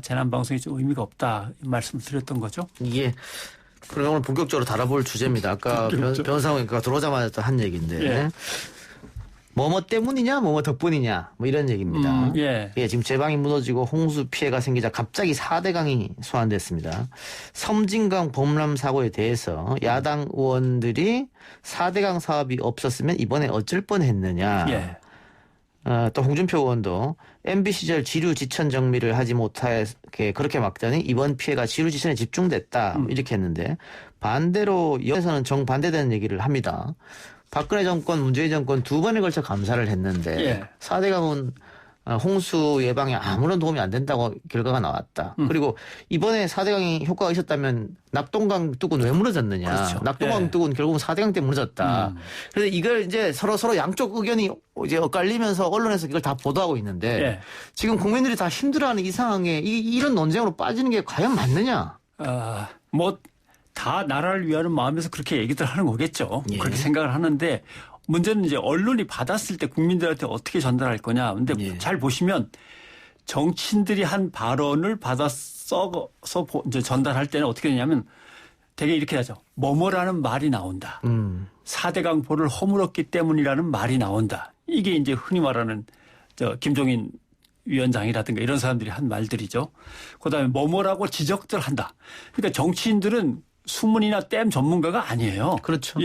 재난방송이 좀 의미가 없다 말씀을 드렸던 거죠. 예. 그럼 오늘 본격적으로 다뤄볼 주제입니다. 아까 변상호가 들어오자마자 한 얘기인데 뭐뭐 때문이냐 뭐뭐 덕분이냐 뭐 이런 얘기입니다. 지금 제방이 무너지고 홍수 피해가 생기자 갑자기 4대강이 소환됐습니다. 섬진강 범람 사고에 대해서 야당 의원들이 4대강 사업이 없었으면 이번에 어쩔 뻔했느냐. 또 홍준표 의원도 MB 시절 지류 지천 정비를 하지 못하게 그렇게 막더니 이번 피해가 지류 지천에 집중됐다 이렇게 했는데 반대로 여에서는 정반대되는 얘기를 합니다. 박근혜 정권, 문재인 정권 2번에 걸쳐 감사를 했는데 4대강은 홍수 예방에 아무런 도움이 안 된다고 결과가 나왔다. 그리고 이번에 4대강이 효과가 있었다면 낙동강 뚝은 왜 무너졌느냐. 그렇죠. 낙동강 뚝은 결국은 4대강 때문에 무너졌다. 그래서 이걸 이제 서로 양쪽 의견이 이제 엇갈리면서 언론에서 이걸 다 보도하고 있는데 지금 국민들이 다 힘들어하는 이 상황에 이런 논쟁으로 빠지는 게 과연 맞느냐. 다 나라를 위하는 마음에서 그렇게 얘기들 하는 거겠죠. 그렇게 생각을 하는데 문제는 이제 언론이 받았을 때 국민들한테 어떻게 전달할 거냐. 근데 잘 보시면 정치인들이 한 발언을 받아서 이제 전달할 때는 어떻게 되냐면 되게 이렇게 하죠. 뭐뭐라는 말이 나온다. 4대강 보를 허물었기 때문이라는 말이 나온다. 이게 이제 흔히 말하는 김종인 위원장이라든가 이런 사람들이 한 말들이죠. 그다음에 뭐뭐라고 지적들 한다. 그러니까 정치인들은 수문이나 댐 전문가가 아니에요. 그렇죠.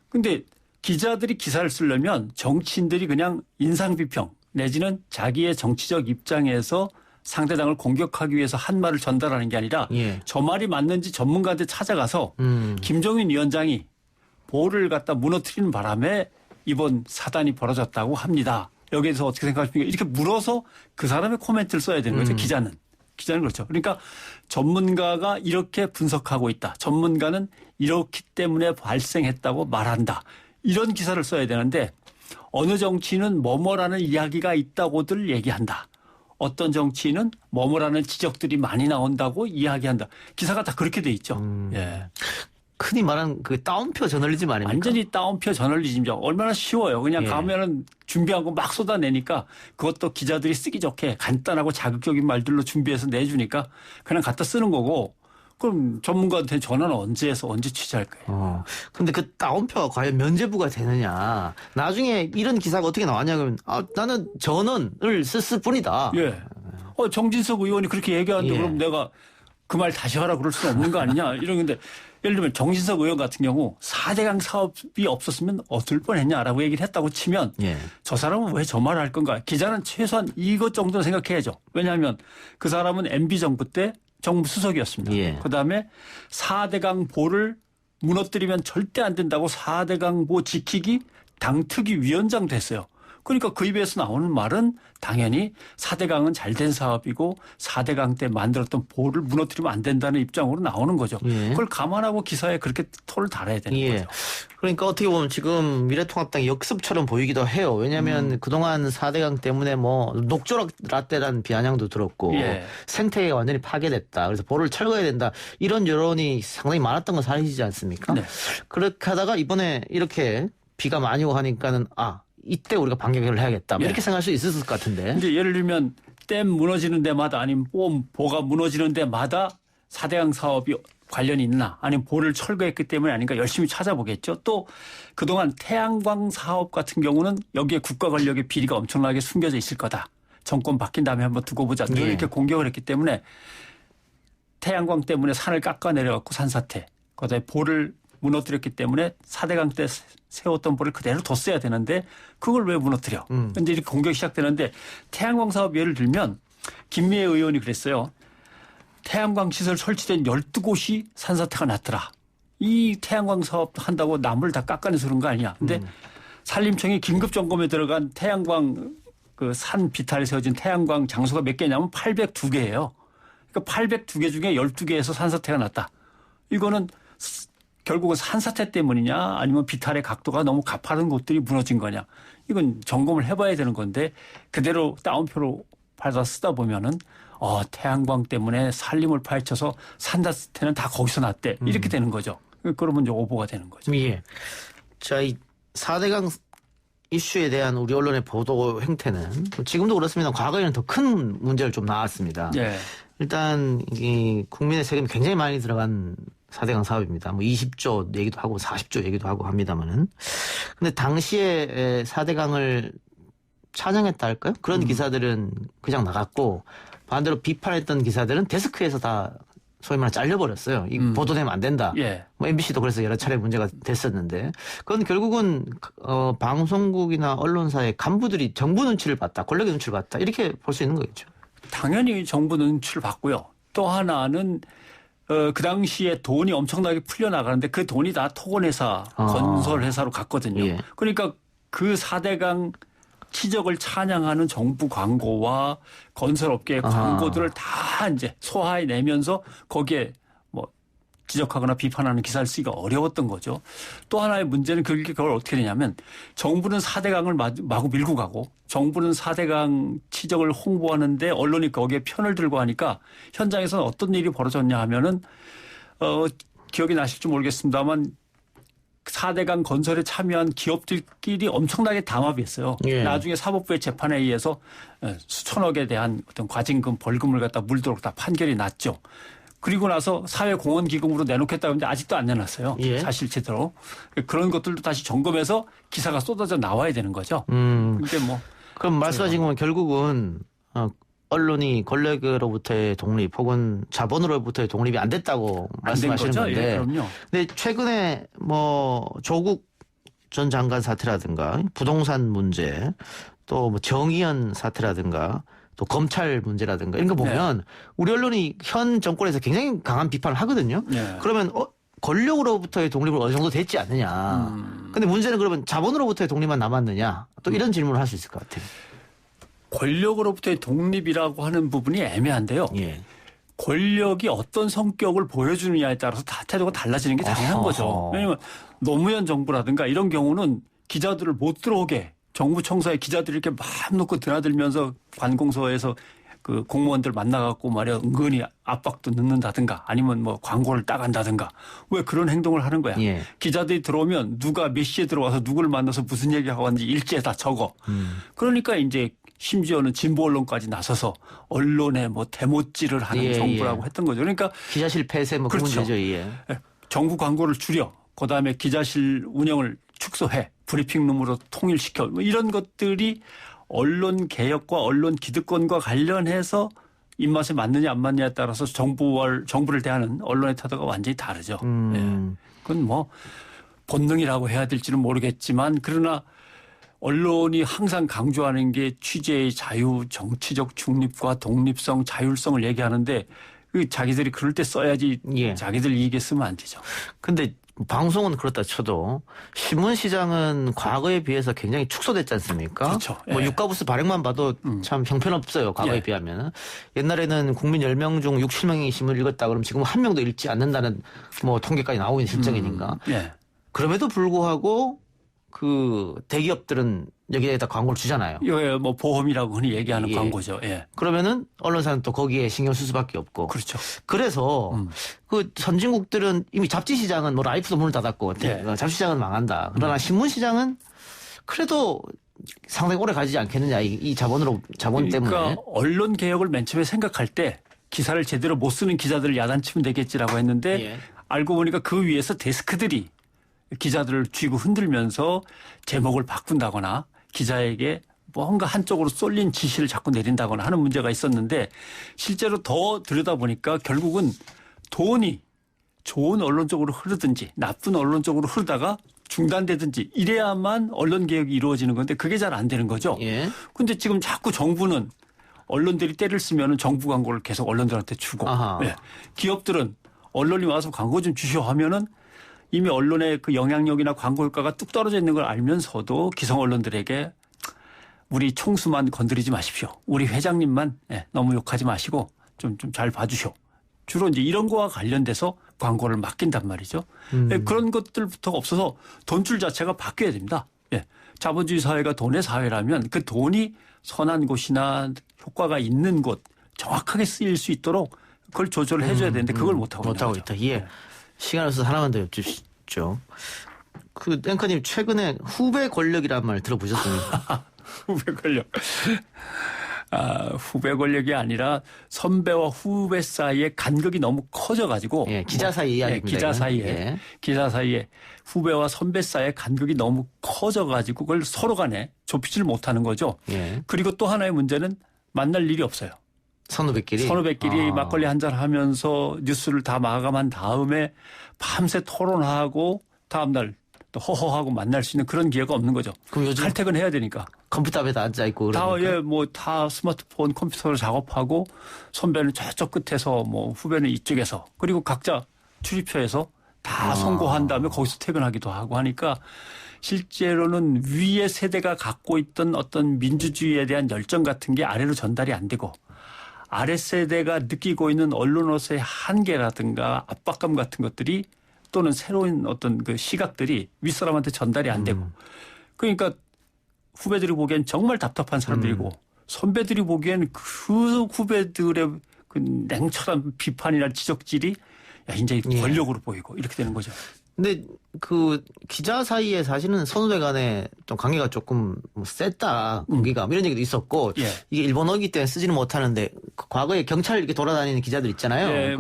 근데 기자들이 기사를 쓰려면 정치인들이 그냥 인상비평 내지는 자기의 정치적 입장에서 상대당을 공격하기 위해서 한 말을 전달하는 게 아니라 저 말이 맞는지 전문가한테 찾아가서 김종인 위원장이 보를 갖다 무너뜨리는 바람에 이번 사단이 벌어졌다고 합니다. 여기에서 어떻게 생각하십니까? 이렇게 물어서 그 사람의 코멘트를 써야 되는 거죠. 기자는 그렇죠. 그러니까 전문가가 이렇게 분석하고 있다. 전문가는 이렇기 때문에 발생했다고 말한다. 이런 기사를 써야 되는데 어느 정치인은 뭐뭐라는 이야기가 있다고들 얘기한다. 어떤 정치인은 뭐뭐라는 지적들이 많이 나온다고 이야기한다. 기사가 다 그렇게 돼 있죠. 예. 흔히 말하는 그 따옴표 저널리즘 아닙니까? 완전히 따옴표 저널리즘이죠. 얼마나 쉬워요. 그냥 예. 가면은 준비한 거 막 쏟아내니까 그것도 기자들이 쓰기 좋게 간단하고 자극적인 말들로 준비해서 내주니까 그냥 갖다 쓰는 거고 그럼 전문가한테 전화는 언제 해서 언제 취재할 거예요. 근데 그 따옴표가 과연 면죄부가 되느냐. 나중에 이런 기사가 어떻게 나왔냐 그러면 나는 전원을 썼을 뿐이다. 예. 정진석 의원이 그렇게 얘기하는데 예. 그럼 내가 그 말 다시 하라 그럴 수는 없는 거 아니냐. 이런 건데 예를 들면 정진석 의원 같은 경우 4대강 사업이 없었으면 어떨 뻔했냐라고 얘기를 했다고 치면 예. 저 사람은 왜 저 말을 할 건가. 기자는 최소한 이것 정도는 생각해야죠. 왜냐하면 그 사람은 MB정부 때 정무 수석이었습니다. 예. 그다음에 4대강 보를 무너뜨리면 절대 안 된다고 4대강 보 지키기 당특위 위원장 됐어요. 그러니까 그 입에서 나오는 말은 당연히 4대강은 잘된 사업이고 4대강 때 만들었던 보를 무너뜨리면 안 된다는 입장으로 나오는 거죠. 예. 그걸 감안하고 기사에 그렇게 토를 달아야 되는 예. 거죠. 그러니까 어떻게 보면 지금 미래통합당 역습처럼 보이기도 해요. 왜냐하면 그동안 4대강 때문에 뭐 녹조라떼라는 비아냥도 들었고 예. 생태계가 완전히 파괴됐다. 그래서 보를 철거해야 된다. 이런 여론이 상당히 많았던 건 사실이지 않습니까? 네. 그렇게 하다가 이번에 이렇게 비가 많이 오고 하니까는 이때 우리가 반격을 해야겠다. 예. 이렇게 생각할 수 있었을 것 같은데. 이제 예를 들면 댐 무너지는 데마다 아니면 보가 무너지는 데마다 4대강 사업이 관련이 있나 아니면 보를 철거했기 때문에 아닌가 열심히 찾아보겠죠. 또 그동안 태양광 사업 같은 경우는 여기에 국가 권력의 비리가 엄청나게 숨겨져 있을 거다. 정권 바뀐 다음에 한번 두고 보자. 늘 예. 이렇게 공격을 했기 때문에 태양광 때문에 산을 깎아내려갖고 산사태. 그다음에 보를 무너뜨렸기 때문에 4대강 때 세웠던 보를 그대로 뒀어야 되는데 그걸 왜 무너뜨려? 근데 이렇게 공격이 시작되는데 태양광 사업 예를 들면 김미애 의원이 그랬어요. 태양광 시설 설치된 12곳이 산사태가 났더라. 이 태양광 사업 한다고 나무를 다 깎아내서 그런 거 아니야. 근데 산림청이 긴급 점검에 들어간 태양광 그 산 비탈에 세워진 태양광 장소가 몇 개냐면 802개예요. 그러니까 802개 중에 12개에서 산사태가 났다. 이거는 결국은 산사태 때문이냐 아니면 비탈의 각도가 너무 가파른 곳들이 무너진 거냐. 이건 점검을 해봐야 되는 건데 그대로 따옴표로 받아 쓰다 보면은 태양광 때문에 산림을 파헤쳐서 산사태는 다 거기서 났대. 이렇게 되는 거죠. 그러면 이제 오보가 되는 거죠. 예. 자, 이 4대강 이슈에 대한 우리 언론의 보도 행태는 지금도 그렇습니다. 과거에는 더 큰 문제를 좀 낳았습니다. 예. 일단 이 국민의 세금이 굉장히 많이 들어간 4대강 사업입니다. 뭐 20조 얘기도 하고 40조 얘기도 하고 합니다만은. 근데 당시에 4대강을 찬양했다 할까요? 그런 기사들은 그냥 나갔고 반대로 비판했던 기사들은 데스크에서 다 소위 말해 잘려버렸어요. 이 보도되면 안 된다. 예. 뭐 MBC도 그래서 여러 차례 문제가 됐었는데 그건 결국은 방송국이나 언론사의 간부들이 정부 눈치를 봤다. 권력의 눈치를 봤다. 이렇게 볼 수 있는 거겠죠. 당연히 정부 눈치를 봤고요. 또 하나는 그 당시에 돈이 엄청나게 풀려나가는데 그 돈이 다 토건회사, 건설회사로 갔거든요. 예. 그러니까 그 4대강 치적을 찬양하는 정부 광고와 건설업계의 광고들을 다 이제 소화해내면서 거기에 뭐 지적하거나 비판하는 기사를 쓰기가 어려웠던 거죠. 또 하나의 문제는 그걸 어떻게 되냐면 정부는 4대강을 마구 밀고 가고 정부는 4대강 치적을 홍보하는데 언론이 거기에 편을 들고 하니까 현장에서는 어떤 일이 벌어졌냐 하면은 기억이 나실지 모르겠습니다만 4대강 건설에 참여한 기업들끼리 엄청나게 담합했어요. 예. 나중에 사법부의 재판에 의해서 수천억에 대한 어떤 과징금 벌금을 갖다 물도록 다 판결이 났죠. 그리고 나서 사회공헌기금으로 내놓겠다고 했는데 아직도 안 내놨어요. 예. 사실 제대로. 그런 것들도 다시 점검해서 기사가 쏟아져 나와야 되는 거죠. 근데 뭐. 그럼 말씀하신 건 결국은 언론이 권력으로부터의 독립 혹은 자본으로부터의 독립이 안 됐다고 말씀하시는 건데. 예, 그럼요. 근데 최근에 뭐 조국 전 장관 사태라든가 부동산 문제 또 뭐 정의연 사태라든가 또 검찰 문제라든가 이런 거 보면 우리 언론이 현 정권에서 굉장히 강한 비판을 하거든요. 네. 그러면 권력으로부터의 독립을 어느 정도 됐지 않느냐. 근데 문제는 그러면 자본으로부터의 독립만 남았느냐. 또 이런 질문을 할 수 있을 것 같아요. 권력으로부터의 독립이라고 하는 부분이 애매한데요. 예. 권력이 어떤 성격을 보여주느냐에 따라서 다 태도가 달라지는 게 당연한 거죠. 왜냐하면 노무현 정부라든가 이런 경우는 기자들을 못 들어오게 정부 청사에 기자들이 이렇게 마음 놓고 드나들면서 관공서에서 그 공무원들 만나갖고 말이야 은근히 압박도 넣는다든가 아니면 뭐 광고를 따간다든가 왜 그런 행동을 하는 거야. 예. 기자들이 들어오면 누가 몇 시에 들어와서 누구를 만나서 무슨 얘기하고 왔는지 일지에 다 적어. 그러니까 이제 심지어는 진보 언론까지 나서서 언론에 뭐 대못질을 하는 예, 정부라고 예. 했던 거죠. 그러니까 기자실 폐쇄 뭐 그런 그렇죠. 문제죠. 예. 정부 광고를 줄여 그다음에 기자실 운영을 축소해 브리핑룸으로 통일시켜 뭐 이런 것들이 언론 개혁과 언론 기득권과 관련해서 입맛에 맞느냐 안 맞느냐에 따라서 정부를 대하는 언론의 태도가 완전히 다르죠. 예. 그건 뭐 본능이라고 해야 될지는 모르겠지만 그러나 언론이 항상 강조하는 게 취재의 자유, 정치적 중립과 독립성, 자율성을 얘기하는데 그 자기들이 그럴 때 써야지 예. 자기들 이익에 쓰면 안 되죠. 근데 방송은 그렇다 쳐도 신문 시장은 과거에 비해서 굉장히 축소됐지 않습니까? 그렇죠. 뭐 예. 육가부스 발행만 봐도 참 형편없어요. 과거에 예. 비하면. 옛날에는 국민 10명 중 6, 7명이 신문을 읽었다 그러면 지금 한 명도 읽지 않는다는 뭐 통계까지 나오고 있는 실정이니까. 예. 그럼에도 불구하고 그 대기업들은 여기에다 광고를 주잖아요. 이거 뭐 보험이라고 흔히 얘기하는 예. 광고죠. 예. 그러면은 언론사는 또 거기에 신경 쓸 수밖에 없고. 그렇죠. 그래서 그 선진국들은 이미 잡지 시장은 뭐 라이프도 문을 닫았고 예. 잡지 시장은 망한다. 그러나 신문 시장은 그래도 상당히 오래 가지 않겠느냐 이 자본 그러니까 때문에. 언론 개혁을 맨 처음에 생각할 때 기사를 제대로 못 쓰는 기자들을 야단치면 되겠지라고 했는데 예. 알고 보니까 그 위에서 데스크들이 기자들을 쥐고 흔들면서 제목을 바꾼다거나 기자에게 뭔가 한쪽으로 쏠린 지시를 자꾸 내린다거나 하는 문제가 있었는데 실제로 더 들여다보니까 결국은 돈이 좋은 언론 쪽으로 흐르든지 나쁜 언론 쪽으로 흐르다가 중단되든지 이래야만 언론 개혁이 이루어지는 건데 그게 잘 안 되는 거죠. 예. 근데 지금 자꾸 정부는 언론들이 때를 쓰면 정부 광고를 계속 언론들한테 주고 예. 기업들은 언론이 와서 광고 좀 주시오 하면은 이미 언론의 그 영향력이나 광고 효과가 뚝 떨어져 있는 걸 알면서도 기성 언론들에게 우리 총수만 건드리지 마십시오. 우리 회장님만 너무 욕하지 마시고 좀 잘 봐주시오. 주로 이제 이런 거와 관련돼서 광고를 맡긴단 말이죠. 그런 것들부터가 없어서 돈줄 자체가 바뀌어야 됩니다. 예. 자본주의 사회가 돈의 사회라면 그 돈이 선한 곳이나 효과가 있는 곳 정확하게 쓰일 수 있도록 그걸 조절을 해줘야 되는데 그걸 못하고 있다. 예. 시간 없어서 하나만 더 여쭙죠. 그 앵커님 최근에 후배 권력이라는 말 들어보셨습니까? 후배 권력. 후배 권력이 아니라 선배와 후배 사이의 간극이 너무 커져가지고. 예, 기자 사이 이야기입니다. 기자 사이에. 예. 기자 사이에 후배와 선배 사이의 간극이 너무 커져가지고 그걸 서로 간에 좁히지를 못하는 거죠. 예. 그리고 또 하나의 문제는 만날 일이 없어요. 선후배끼리 막걸리 한잔 하면서 뉴스를 다 마감한 다음에 밤새 토론하고 다음날 또 허허하고 만날 수 있는 그런 기회가 없는 거죠. 그럼 요즘 칼퇴근해야 되니까. 컴퓨터 앞에다 앉아있고 그러니까. 다 스마트폰 컴퓨터로 작업하고 선배는 저쪽 끝에서 뭐 후배는 이쪽에서 그리고 각자 출입처에서 다 선고한 다음에 거기서 퇴근하기도 하고 하니까 실제로는 위의 세대가 갖고 있던 어떤 민주주의에 대한 열정 같은 게 아래로 전달이 안 되고 아랫세대가 느끼고 있는 언론으로서의 한계라든가 압박감 같은 것들이 또는 새로운 어떤 그 시각들이 윗사람한테 전달이 안 되고 그러니까 후배들이 보기엔 정말 답답한 사람들이고 선배들이 보기엔 그 후배들의 그 냉철한 비판이나 지적질이 이제 권력으로 보이고 이렇게 되는 거죠. 근데 그 기자 사이에 사실은 선후배 간에 좀 관계가 조금 셌다 공기가 이런 얘기도 있었고 예. 이게 일본어기 때문에 쓰지는 못하는데 과거에 경찰 이렇게 돌아다니는 기자들 있잖아요.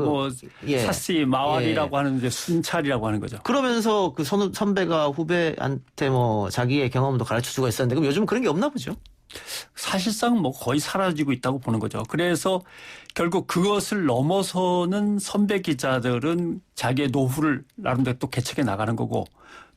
예, 사시 마왈이라고 하는데 순찰이라고 하는 거죠. 그러면서 그 선배가 후배한테 뭐 자기의 경험도 가르쳐주고 있었는데 그럼 요즘 그런 게 없나 보죠? 사실상 뭐 거의 사라지고 있다고 보는 거죠. 그래서 결국 그것을 넘어서는 선배 기자들은 자기의 노후를 나름대로 또 개척해 나가는 거고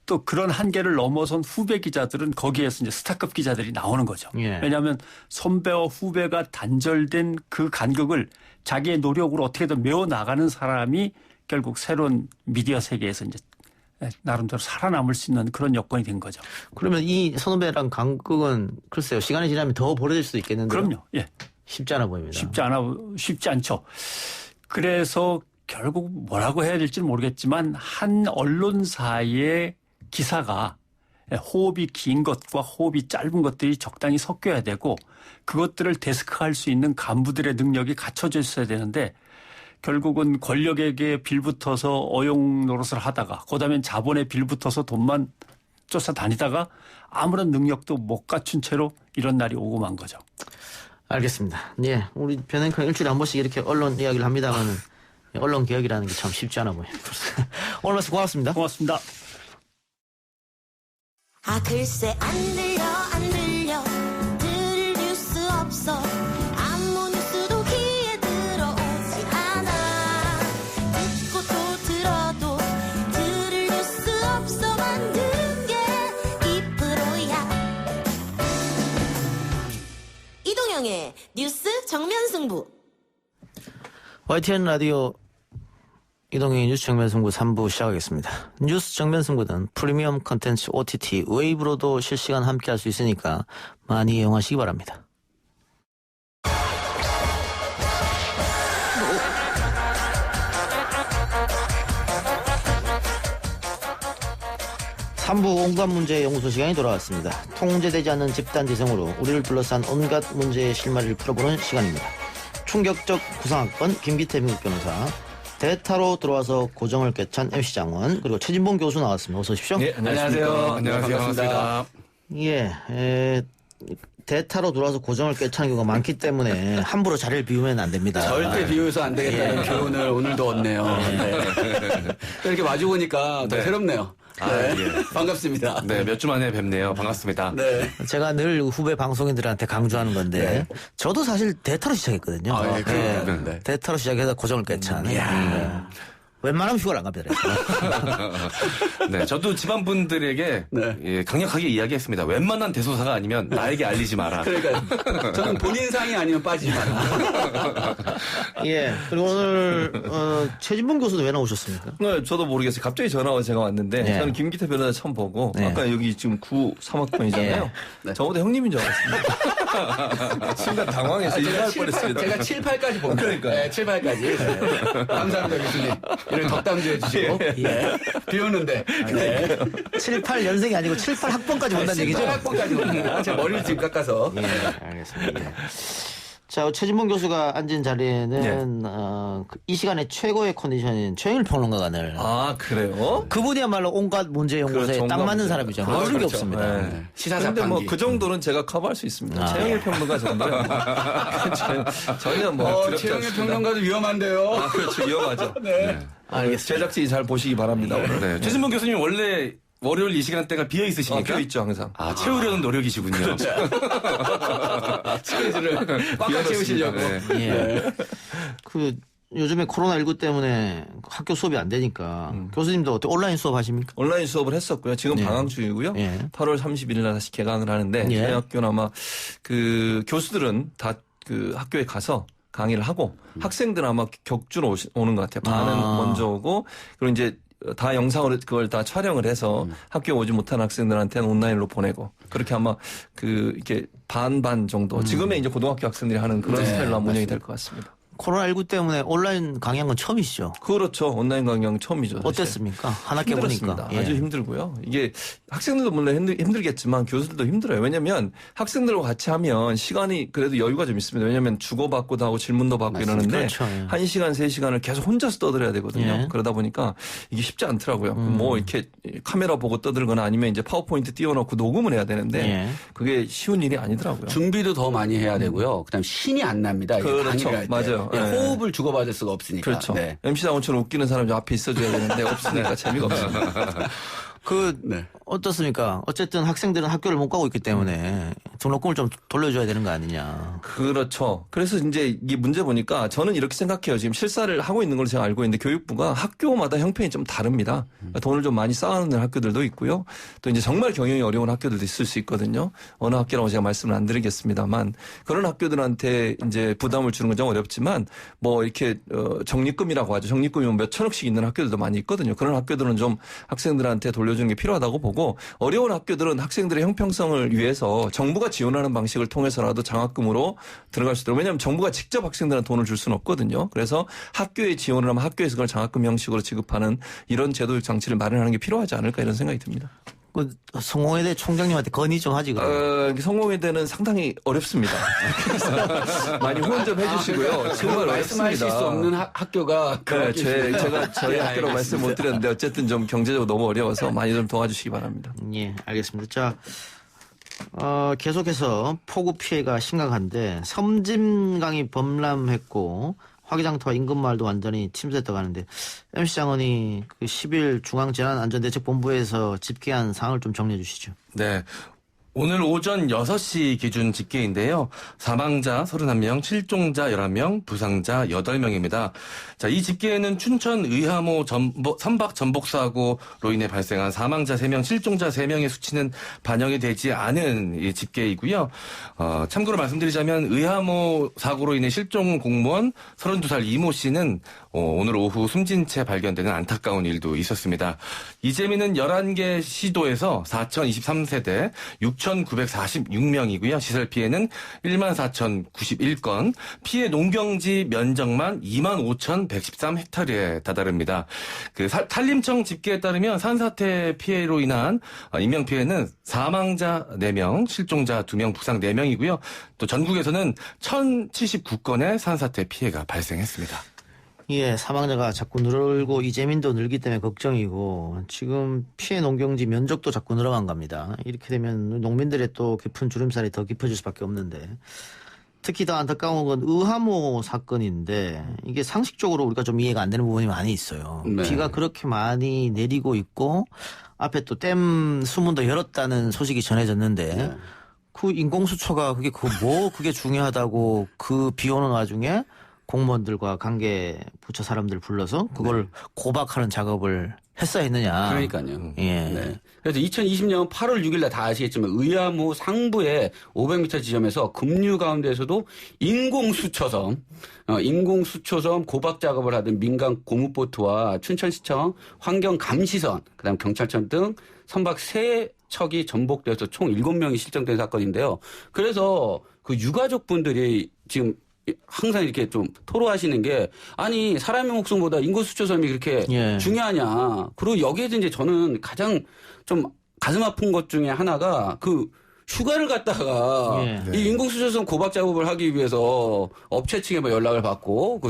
또 그런 한계를 넘어선 후배 기자들은 거기에서 이제 스타급 기자들이 나오는 거죠. 예. 왜냐하면 선배와 후배가 단절된 그 간극을 자기의 노력으로 어떻게든 메워 나가는 사람이 결국 새로운 미디어 세계에서 이제 나름대로 살아남을 수 있는 그런 여건이 된 거죠. 그러면 이 선후배랑 간극은 글쎄요. 시간이 지나면 더 벌어질 수도 있겠는데요. 그럼요. 예. 쉽지 않아 보입니다. 쉽지 않죠. 그래서 결국 뭐라고 해야 될지 모르겠지만 한 언론사의 기사가 호흡이 긴 것과 호흡이 짧은 것들이 적당히 섞여야 되고 그것들을 데스크할 수 있는 간부들의 능력이 갖춰져 있어야 되는데 결국은 권력에게 빌붙어서 어용 노릇을 하다가 그다음엔 자본에 빌붙어서 돈만 쫓아다니다가 아무런 능력도 못 갖춘 채로 이런 날이 오고 만 거죠. 알겠습니다. 예, 우리 변행칸 일주일에 한 번씩 이렇게 언론 이야기를 합니다만 언론 개혁이라는 게 참 쉽지 않아 보여요. 오늘 말씀 고맙습니다. 고맙습니다. 아 글쎄 안 들려 들을 뉴스 없어 아무 뉴스도 귀에 들어오지 않아 듣고 또 들어도 들을 뉴스 없어 만든 게 이 프로야 이동영의 뉴스 정면 승부 YTN 라디오 이동영의 뉴스 정면승부 3부 시작하겠습니다. 뉴스 정면승부는 프리미엄 컨텐츠 OTT 웨이브로도 실시간 함께할 수 있으니까 많이 이용하시기 바랍니다. 3부 온갖 문제 연구소 시간이 돌아왔습니다. 통제되지 않는 집단지성으로 우리를 둘러싼 온갖 문제의 실마리를 풀어보는 시간입니다. 충격적 구상학번 김기태 미국 변호사, 대타로 들어와서 고정을 꿰찬 MC 장원, 그리고 최진봉 교수 나왔습니다. 어서 오십시오. 네, 안녕하세요. 안녕하세요. 반갑습니다. 예, 대타로 들어와서 고정을 꿰차는 경우가 많기 때문에 함부로 자리를 비우면 안 됩니다. 절대 비워서 안 되겠다는 교훈을 오늘도 얻네요. 네. 이렇게 마주보니까 더 새롭네요. 네. 예. 반갑습니다. 네, 몇 주 만에 뵙네요. 반갑습니다. 네. 제가 늘 후배 방송인들한테 강조하는 건데 저도 사실 대타로 시작했거든요. 아, 예, 그러니까요. 네. 대타로 시작해서 고정을 꿰찬. 웬만하면 휴가를 안 갑니다. 네, 저도 집안분들에게 네. 예, 강력하게 이야기했습니다. 웬만한 대소사가 아니면 나에게 알리지 마라. 그러니까 저는 본인 상이 아니면 빠지지 마라. 예. 그리고 오늘 최진봉 교수는 왜 나오셨습니까? 네, 저도 모르겠어요. 갑자기 전화 와서 제가 왔는데 네. 저는 김기태 변호사 처음 보고 네. 아까 여기 지금 93학번이잖아요. 네. 저보다 형님인 줄 알았습니다. 순간 당황해서 인사할 뻔했습니다. 제가 7, 8까지 봅니다. 그러니까요. 네, 7, 8까지. 네. 감사합니다, 교수님. 이런 덕담도 해주시고. 네. 비오는데. 네. 7, 8년생이 아니고 7, 8학번까지 본다는 얘기죠? 7, 8학번까지 봅니다. 제 머리를 지금 깎아서. 예, 알겠습니다. 예. 자, 최진봉 교수가 앉은 자리에는 이 시간에 최고의 컨디션인 최영일 평론가가 늘. 아, 그래요? 그분이야말로 온갖 문제 연구소에 그렇죠, 딱 맞는 문제. 사람이죠. 그렇죠, 모르는 게 그렇죠. 없습니다. 네. 시사 근데 자판기. 뭐 그 정도는 제가 커버할 수 있습니다. 아, 최영일 예. 평론가 정도는 전혀 뭐 두렵지 최영일 않습니다. 평론가도 위험한데요. 아, 그렇죠. 위험하죠. 네. 알겠습니다. 제작진이 잘 보시기 바랍니다. 오늘. 네, 최진봉 교수님 원래 월요일 이 시간대가 비어 있으시니까 비어 있죠, 항상. 아, 채우려는 노력이시군요. 스케줄을 꽉꽉 채우시려고. 네. 예. 요즘에 코로나19 때문에 학교 수업이 안 되니까 교수님도 어떻게 온라인 수업 하십니까? 온라인 수업을 했었고요. 지금 예. 방학 중이고요. 예. 8월 30일 날 다시 개강을 하는데 예. 저희 학교는 아마 그 교수들은 다 그 학교에 가서 강의를 하고 학생들은 아마 격주로 오는 것 같아요. 반은 먼저 오고 그리고 이제 다 영상으로 그걸 다 촬영을 해서 학교에 오지 못한 학생들한테는 온라인으로 보내고 그렇게 아마 이렇게 반반 정도 지금의 이제 고등학교 학생들이 하는 그런 네, 스타일로 아마 운영이 맞습니다. 될 것 같습니다. 코로나19 때문에 온라인 강의한 건 처음이시죠? 그렇죠. 온라인 강의는 처음이죠. 사실. 어땠습니까? 한 학기 힘들었습니다. 보니까. 예. 아주 힘들고요. 이게 학생들도 물론 힘들겠지만 교수들도 힘들어요. 왜냐하면 학생들과 같이 하면 시간이 그래도 여유가 좀 있습니다. 왜냐하면 주고받고도 하고 질문도 받고 이러는데 그렇죠. 예. 1시간, 3시간을 계속 혼자서 떠들어야 되거든요. 예. 그러다 보니까 이게 쉽지 않더라고요. 뭐 이렇게 카메라 보고 떠들거나 아니면 이제 파워포인트 띄워놓고 녹음을 해야 되는데 예. 그게 쉬운 일이 아니더라고요. 준비도 더 많이 해야 되고요. 그다음 신이 안 납니다. 이게 그렇죠. 강의를 할 때. 맞아요. 예, 네. 호흡을 주고받을 수가 없으니까. 그렇죠. 네. MC 장원처럼 웃기는 사람이 앞에 있어줘야 되는데 없으니까 재미가 없습니다. 네. 어떻습니까? 어쨌든 학생들은 학교를 못 가고 있기 때문에 등록금을 좀 돌려줘야 되는 거 아니냐. 그렇죠. 그래서 이제 이게 문제 보니까 저는 이렇게 생각해요. 지금 실사를 하고 있는 걸로 제가 알고 있는데 교육부가 학교마다 형편이 좀 다릅니다. 돈을 좀 많이 쌓아놓는 학교들도 있고요. 또 이제 정말 경영이 어려운 학교들도 있을 수 있거든요. 어느 학교라고 제가 말씀을 안 드리겠습니다만 그런 학교들한테 이제 부담을 주는 건 좀 어렵지만 뭐 이렇게 적립금이라고 하죠. 적립금이면 몇 천억씩 있는 학교들도 많이 있거든요. 그런 학교들은 좀 학생들한테 돌려주는 게 필요하다고 보고 어려운 학교들은 학생들의 형평성을 위해서 정부가 정부가 지원하는 방식을 통해서라도 장학금으로 들어갈 수 있도록. 왜냐하면 정부가 직접 학생들한테 돈을 줄 수는 없거든요. 그래서 학교에 지원을 하면 학교에서 그걸 장학금 형식으로 지급하는 이런 제도적 장치를 마련하는 게 필요하지 않을까 이런 생각이 듭니다. 그 성공회대 총장님한테 건의 좀 하지 그럼. 성공회대는 상당히 어렵습니다. 그래서 많이 후원 좀 해주시고요. 정말 말씀하실 수 없는 학교가 네, 제가 저희 학교로 말씀 못 드렸는데 어쨌든 좀 경제적으로 너무 어려워서 많이 좀 도와주시기 바랍니다. 예, 알겠습니다. 자, 계속해서 폭우 피해가 심각한데 섬진강이 범람했고 화기장터와 인근마을도 완전히 침수했다고 하는데 MC 장관이 그 10일 중앙재난안전대책본부에서 집계한 사항을 좀 정리해 주시죠. 네. 오늘 오전 6시 기준 집계인데요. 사망자 31명, 실종자 11명, 부상자 8명입니다. 자, 이 집계에는 춘천 의하모 선박 전복 사고로 인해 발생한 사망자 3명, 실종자 3명의 수치는 반영이 되지 않은 이 집계이고요. 참고로 말씀드리자면 의하모 사고로 인해 실종 공무원 32살 이모 씨는 오늘 오후 숨진 채 발견되는 안타까운 일도 있었습니다. 이재민은 11개 시도에서 4,023세대 6,946명이고요. 시설 피해는 14,091건, 피해 농경지 면적만 25,113헥타르에 다다릅니다. 그 산림청 집계에 따르면 산사태 피해로 인한 인명 피해는 사망자 4명, 실종자 2명, 부상 4명이고요. 또 전국에서는 1,079건의 산사태 피해가 발생했습니다. 예, 사망자가 자꾸 늘고 이재민도 늘기 때문에 걱정이고 지금 피해 농경지 면적도 자꾸 늘어간 겁니다. 이렇게 되면 농민들의 또 깊은 주름살이 더 깊어질 수밖에 없는데 특히 더 안타까운 건 의하모 사건인데 이게 상식적으로 우리가 좀 이해가 안 되는 부분이 많이 있어요. 네. 비가 그렇게 많이 내리고 있고 앞에 또 댐 수문도 열었다는 소식이 전해졌는데 네. 그 인공수초가 그게 중요하다고 그 비 오는 와중에 공무원들과 관계 부처 사람들 불러서 그걸 고박하는 작업을 했어야 했느냐. 그러니까요. 예. 네. 그래서 2020년 8월 6일 날 다 아시겠지만 의암호 상부의 500m 지점에서 급류 가운데에서도 인공수초섬 고박 작업을 하던 민간 고무보트와 춘천시청 환경감시선, 그다음 경찰청 등 선박 3척이 전복되어서 총 7명이 실종된 사건인데요. 그래서 그 유가족분들이 지금 항상 이렇게 좀 토로하시는 게 아니 사람의 목숨보다 인공수초섬이 그렇게 중요하냐. 그리고 여기에서 이제 저는 가장 좀 가슴 아픈 것 중에 하나가 그 휴가를 갔다가 이 인공수초섬 고박 작업을 하기 위해서 업체 측에 뭐 연락을 받고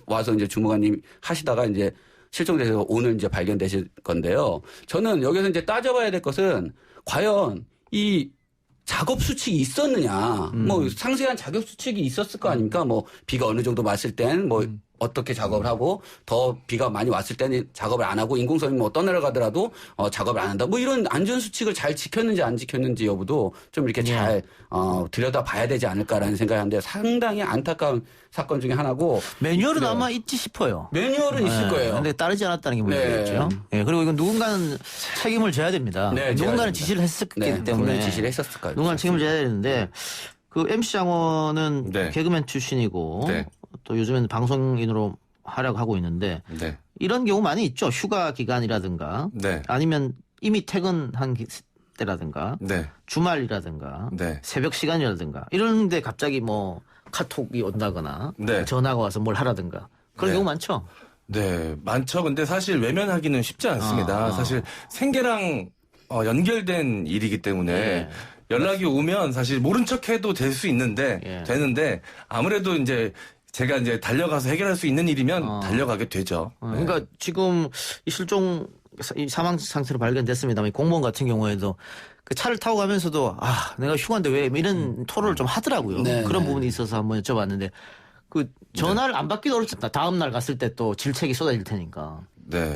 와서 이제 주무관님 하시다가 이제 실종돼서 오늘 이제 발견되실 건데요. 저는 여기서 이제 따져봐야 될 것은 과연 이 작업 수칙이 있었느냐. 뭐 상세한 작업 수칙이 있었을 거 아닙니까? 뭐 비가 어느 정도 왔을 땐 뭐 어떻게 작업을 하고 더 비가 많이 왔을 때는 작업을 안 하고 인공섬이 뭐 떠내려가더라도 작업을 안 한다. 뭐 이런 안전 수칙을 잘 지켰는지 안 지켰는지 여부도 좀 이렇게 잘 들여다봐야 되지 않을까라는 생각을 하는데 상당히 안타까운 사건 중에 하나고 매뉴얼은 아마 있지 싶어요. 매뉴얼은 있을 거예요. 근데 따르지 않았다는 게 문제겠죠. 예, 그리고 이건 누군가는 책임을 져야 됩니다. 누군가는 지시를 했었기 때문에 지시를 했었을 거예요. 누군가는 책임을 져야 되는데 그 MC 장원은 개그맨 출신이고 또 요즘에는 방송인으로 활약하고 있는데 이런 경우 많이 있죠. 휴가 기간이라든가 아니면 이미 퇴근한 때라든가 주말이라든가 새벽 시간이라든가 이런데 갑자기 뭐 카톡이 온다거나 전화가 와서 뭘 하라든가 그런 경우 많죠. 네, 많죠. 근데 사실 외면하기는 쉽지 않습니다. 사실 생계랑 연결된 일이기 때문에 연락이 오면 사실 모른 척해도 될 수 있는데 되는데 아무래도 이제 제가 이제 달려가서 해결할 수 있는 일이면 달려가게 되죠. 그러니까 지금 이 실종 이 사망 상태로 발견됐습니다만 공무원 같은 경우에도 그 차를 타고 가면서도 내가 휴가인데 왜 이런 토로를 좀 하더라고요. 그런 부분이 있어서 한번 여쭤봤는데 그 전화를 안 받기도 어렵다. 다음 날 갔을 때 또 질책이 쏟아질 테니까.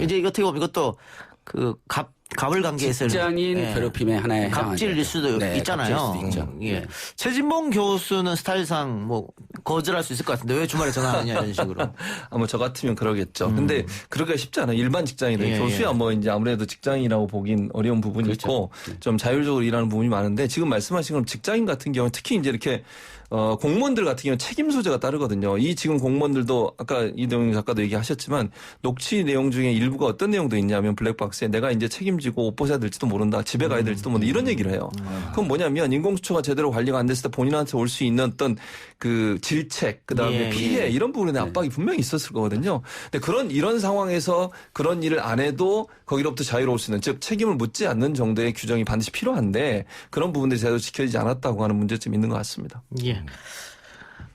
이제 어떻게 보면 이것도 그 갑을 관계에서는 직장인 괴롭힘의 하나의 갑질일 수도 있잖아요. 갑질일 수도 있죠. 최진봉 교수는 스타일상 뭐 거절할 수 있을 것 같은데 왜 주말에 전화하냐 이런 식으로. 뭐 저 같으면 그러겠죠. 근데 그러기가 쉽지 않아요. 일반 직장인들 교수야 뭐 이제 아무래도 직장인이라고 보긴 어려운 부분이 있고 좀 자율적으로 일하는 부분이 많은데 지금 말씀하신 건 직장인 같은 경우 특히 이제 이렇게 공무원들 같은 경우는 책임 소재가 따르거든요. 이 지금 공무원들도 아까 이동영 작가도 얘기하셨지만 녹취 내용 중에 일부가 어떤 내용도 있냐면 블랙박스에 내가 이제 책임지고 책임지고 옷 벗어야 될지도 모른다. 집에 가야 될지도 모른다. 이런 얘기를 해요. 그건 뭐냐면 인공수초가 제대로 관리가 안 됐을 때 본인한테 올 수 있는 어떤 그 질책, 그다음에 피해 이런 부분에 압박이 분명히 있었을 거거든요. 근데 이런 상황에서 그런 일을 안 해도 거기로부터 자유로울 수 있는, 즉 책임을 묻지 않는 정도의 규정이 반드시 필요한데 그런 부분들이 제대로 지켜지지 않았다고 하는 문제점이 있는 것 같습니다. 예.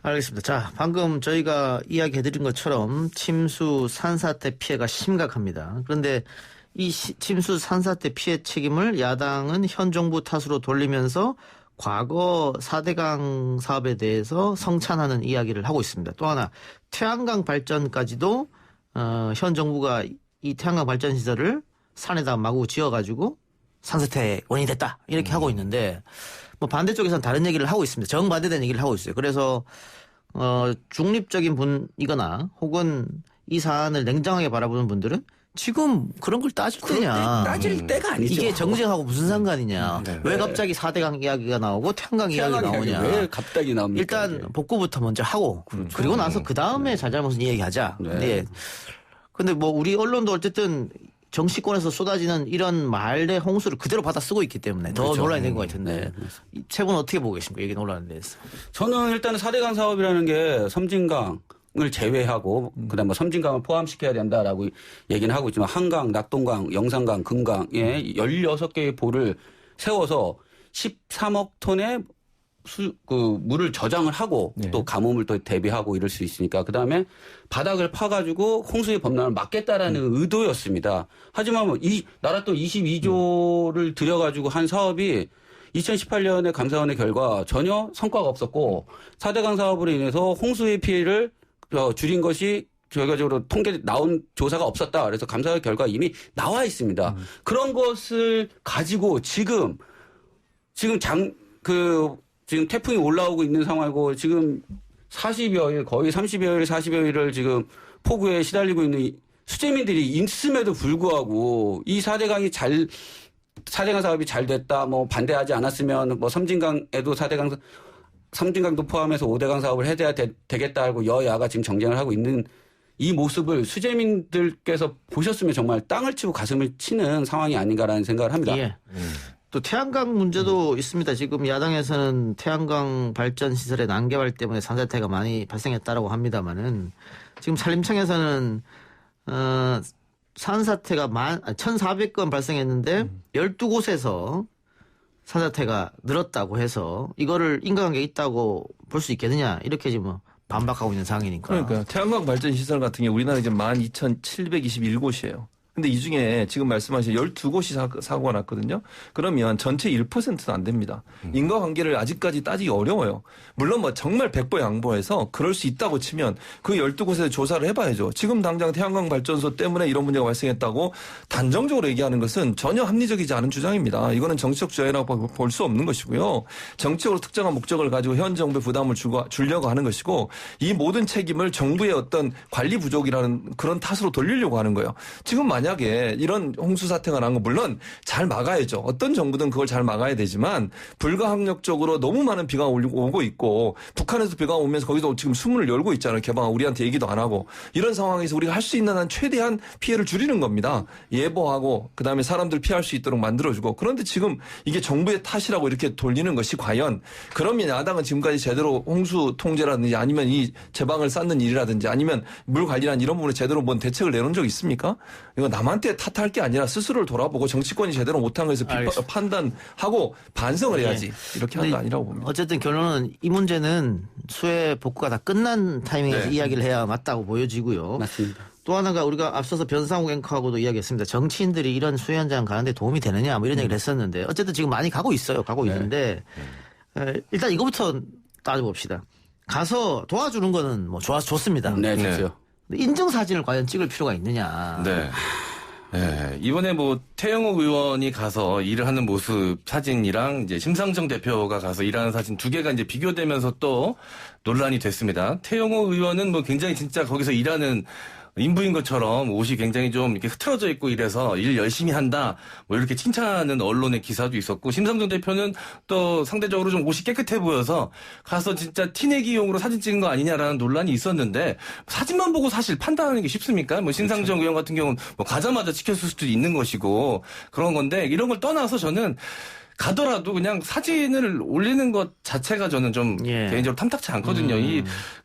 알겠습니다. 자, 방금 저희가 이야기해드린 것처럼 침수 산사태 피해가 심각합니다. 그런데 이 침수 산사태 피해 책임을 야당은 현 정부 탓으로 돌리면서 과거 4대강 사업에 대해서 성찬하는 이야기를 하고 있습니다. 또 하나 태양광 발전까지도 현 정부가 이 태양광 발전 시설을 산에다 마구 지어가지고 산사태의 원인이 됐다 이렇게 하고 있는데 뭐 반대쪽에서는 다른 얘기를 하고 있습니다. 정반대된 얘기를 하고 있어요. 그래서 중립적인 분이거나 혹은 이 사안을 냉정하게 바라보는 분들은 지금 그런 걸 따질 때냐. 따질 때가 아니죠. 이게 정쟁하고 무슨 상관이냐. 왜 갑자기 4대강 이야기가 나오고 태양광 이야기가 나오냐. 왜 갑자기 나옵니까? 일단 복구부터 먼저 하고 그리고 나서 그 다음에 잘잘못은 이야기하자. 근데 뭐 우리 언론도 어쨌든 정치권에서 쏟아지는 이런 말의 홍수를 그대로 받아 쓰고 있기 때문에 더 논란이 된 것 같은데 이 세 분은 어떻게 보고 계십니까? 이게 논란에 대해서. 저는 일단은 4대강 사업이라는 게 섬진강을 제외하고 그다음에 섬진강을 포함시켜야 된다라고 얘기는 하고 있지만 한강, 낙동강, 영산강, 금강에 16개의 보를 세워서 13억 톤의 물을 저장을 하고 또 가뭄을 또 대비하고 이럴 수 있으니까 그다음에 바닥을 파가지고 홍수의 범람을 막겠다라는 의도였습니다. 하지만 이 나라 돈 22조를 들여가지고 한 사업이 2018년에 감사원의 결과 전혀 성과가 없었고 4대강 사업으로 인해서 홍수의 피해를 줄인 것이 결과적으로 나온 조사가 없었다. 그래서 감사원 결과 이미 나와 있습니다. 그런 것을 가지고 지금 태풍이 올라오고 있는 상황이고 지금 40여일 거의 30여일 40여일을 지금 폭우에 시달리고 있는 수재민들이 있음에도 불구하고 이 4대강 사업이 잘 됐다 뭐 반대하지 않았으면 뭐 섬진강도 포함해서 5대강 사업을 해야 되겠다 하고 여야가 지금 정쟁을 하고 있는 이 모습을 수재민들께서 보셨으면 정말 땅을 치고 가슴을 치는 상황이 아닌가라는 생각을 합니다. 예. 또 태양광 문제도 있습니다. 지금 야당에서는 태양광 발전 시설의 난개발 때문에 산사태가 많이 발생했다라고 합니다만은 지금 산림청에서는 산사태가 1,400건 발생했는데 12곳에서 산사태가 늘었다고 해서 이거를 인과관계 있다고 볼 수 있겠느냐 이렇게 지금 반박하고 있는 상황이니까. 그러니까 태양광 발전 시설 같은 경우 우리나라 이제 12,721곳이에요. 근데 이 중에 지금 말씀하신 12곳이 사고가 났거든요. 그러면 전체 1%도 안 됩니다. 인과관계를 아직까지 따지기 어려워요. 물론 뭐 정말 백보 양보해서 그럴 수 있다고 치면 그 12곳에서 조사를 해봐야죠. 지금 당장 태양광 발전소 때문에 이런 문제가 발생했다고 단정적으로 얘기하는 것은 전혀 합리적이지 않은 주장입니다. 이거는 정치적 주장이라고 볼 수 없는 것이고요. 정치적으로 특정한 목적을 가지고 현 정부에 부담을 주려고 하는 것이고 이 모든 책임을 정부의 어떤 관리 부족이라는 그런 탓으로 돌리려고 하는 거예요. 지금 만약에 이런 홍수 사태가 난 거 물론 잘 막아야죠. 어떤 정부든 그걸 잘 막아야 되지만 불가항력적으로 너무 많은 비가 오고 있고 북한에서 비가 오면서 거기서 지금 수문을 열고 있잖아요. 개방아 우리한테 얘기도 안 하고 이런 상황에서 우리가 할 수 있는 한 최대한 피해를 줄이는 겁니다. 예보하고 그다음에 사람들 피할 수 있도록 만들어주고 그런데 지금 이게 정부의 탓이라고 이렇게 돌리는 것이 과연 그러면 야당은 지금까지 제대로 홍수 통제라든지 아니면 이 제방을 쌓는 일이라든지 아니면 물 관리란 이런 부분에 제대로 뭔 대책을 내놓은 적 있습니까? 이거 남한테 탓할 게 아니라 스스로를 돌아보고 정치권이 제대로 못한 것에서 판단하고 반성을 해야지. 이렇게 하는 거 아니라고 봅니다. 어쨌든 결론은 이 문제는 수해 복구가 다 끝난 타이밍에서 이야기를 해야 맞다고 보여지고요. 맞습니다. 또 하나가 우리가 앞서서 변상욱 앵커하고도 이야기했습니다. 정치인들이 이런 수해 현장 가는데 도움이 되느냐 뭐 이런 얘기를 했었는데 어쨌든 지금 많이 가고 있어요. 가고 있는데 일단 이거부터 따져봅시다. 가서 도와주는 거는 뭐 좋습니다. 네, 좋죠. 인증사진을 과연 찍을 필요가 있느냐. 네. 네. 이번에 뭐 태영호 의원이 가서 일을 하는 모습 사진이랑 이제 심상정 대표가 가서 일하는 사진 두 개가 이제 비교되면서 또 논란이 됐습니다. 태영호 의원은 뭐 굉장히 진짜 거기서 일하는 인부인 것처럼 옷이 굉장히 좀 이렇게 흐트러져 있고 이래서 일 열심히 한다. 뭐 이렇게 칭찬하는 언론의 기사도 있었고 심상정 대표는 또 상대적으로 좀 옷이 깨끗해 보여서 가서 진짜 티내기용으로 사진 찍은 거 아니냐라는 논란이 있었는데 사진만 보고 사실 판단하는 게 쉽습니까? 뭐 신상정 의원 같은 경우는 뭐 가자마자 찍혔을 수도 있는 것이고 그런 건데 이런 걸 떠나서 저는 가더라도 그냥 사진을 올리는 것 자체가 저는 좀 개인적으로 탐탁치 않거든요.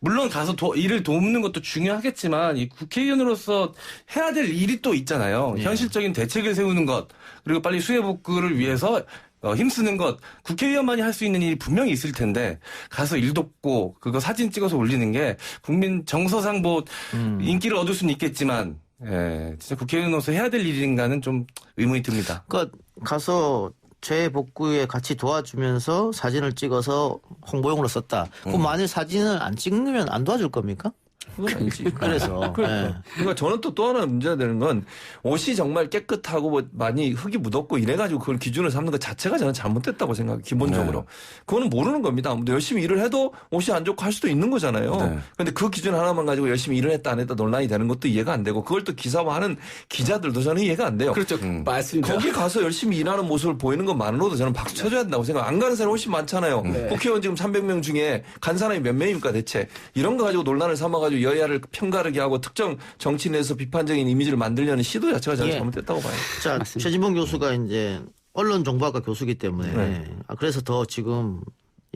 물론 가서 일을 돕는 것도 중요하겠지만 이 국회의원으로서 해야 될 일이 또 있잖아요. 현실적인 대책을 세우는 것 그리고 빨리 수해 복구를 위해서 힘쓰는 것 국회의원만이 할 수 있는 일이 분명히 있을 텐데 가서 일 돕고 그거 사진 찍어서 올리는 게 국민 정서상 뭐 인기를 얻을 수는 있겠지만 진짜 국회의원으로서 해야 될 일인가는 좀 의문이 듭니다. 그러니까 가서 재복구에 같이 도와주면서 사진을 찍어서 홍보용으로 썼다. 그럼 만일 사진을 안 찍으면 안 도와줄 겁니까? 그건 아니지. 그래서. 그러니까 저는 또 하나 문제가 되는 건 옷이 정말 깨끗하고 뭐 많이 흙이 묻었고 이래가지고 그걸 기준으로 삼는 것 자체가 저는 잘못됐다고 생각해요. 기본적으로. 그거는 모르는 겁니다. 열심히 일을 해도 옷이 안 좋고 할 수도 있는 거잖아요. 그런데 그 기준 하나만 가지고 열심히 일을 했다 안 했다 논란이 되는 것도 이해가 안 되고 그걸 또 기사화하는 기자들도 저는 이해가 안 돼요. 그렇죠. 맞습니다. 거기 가서 열심히 일하는 모습을 보이는 것만으로도 저는 박수 쳐줘야 된다고 생각해요. 안 가는 사람이 훨씬 많잖아요. 국회의원 지금 300명 중에 간 사람이 몇 명입니까 대체. 이런 거 가지고 논란을 삼아가지고 여야를 편가르게 하고 특정 정치인에서 비판적인 이미지를 만들려는 시도 자체가 저는 잘못됐다고 봐요. 자, 최진봉 교수가 이제 언론정보학과 교수기 때문에 그래서 더 지금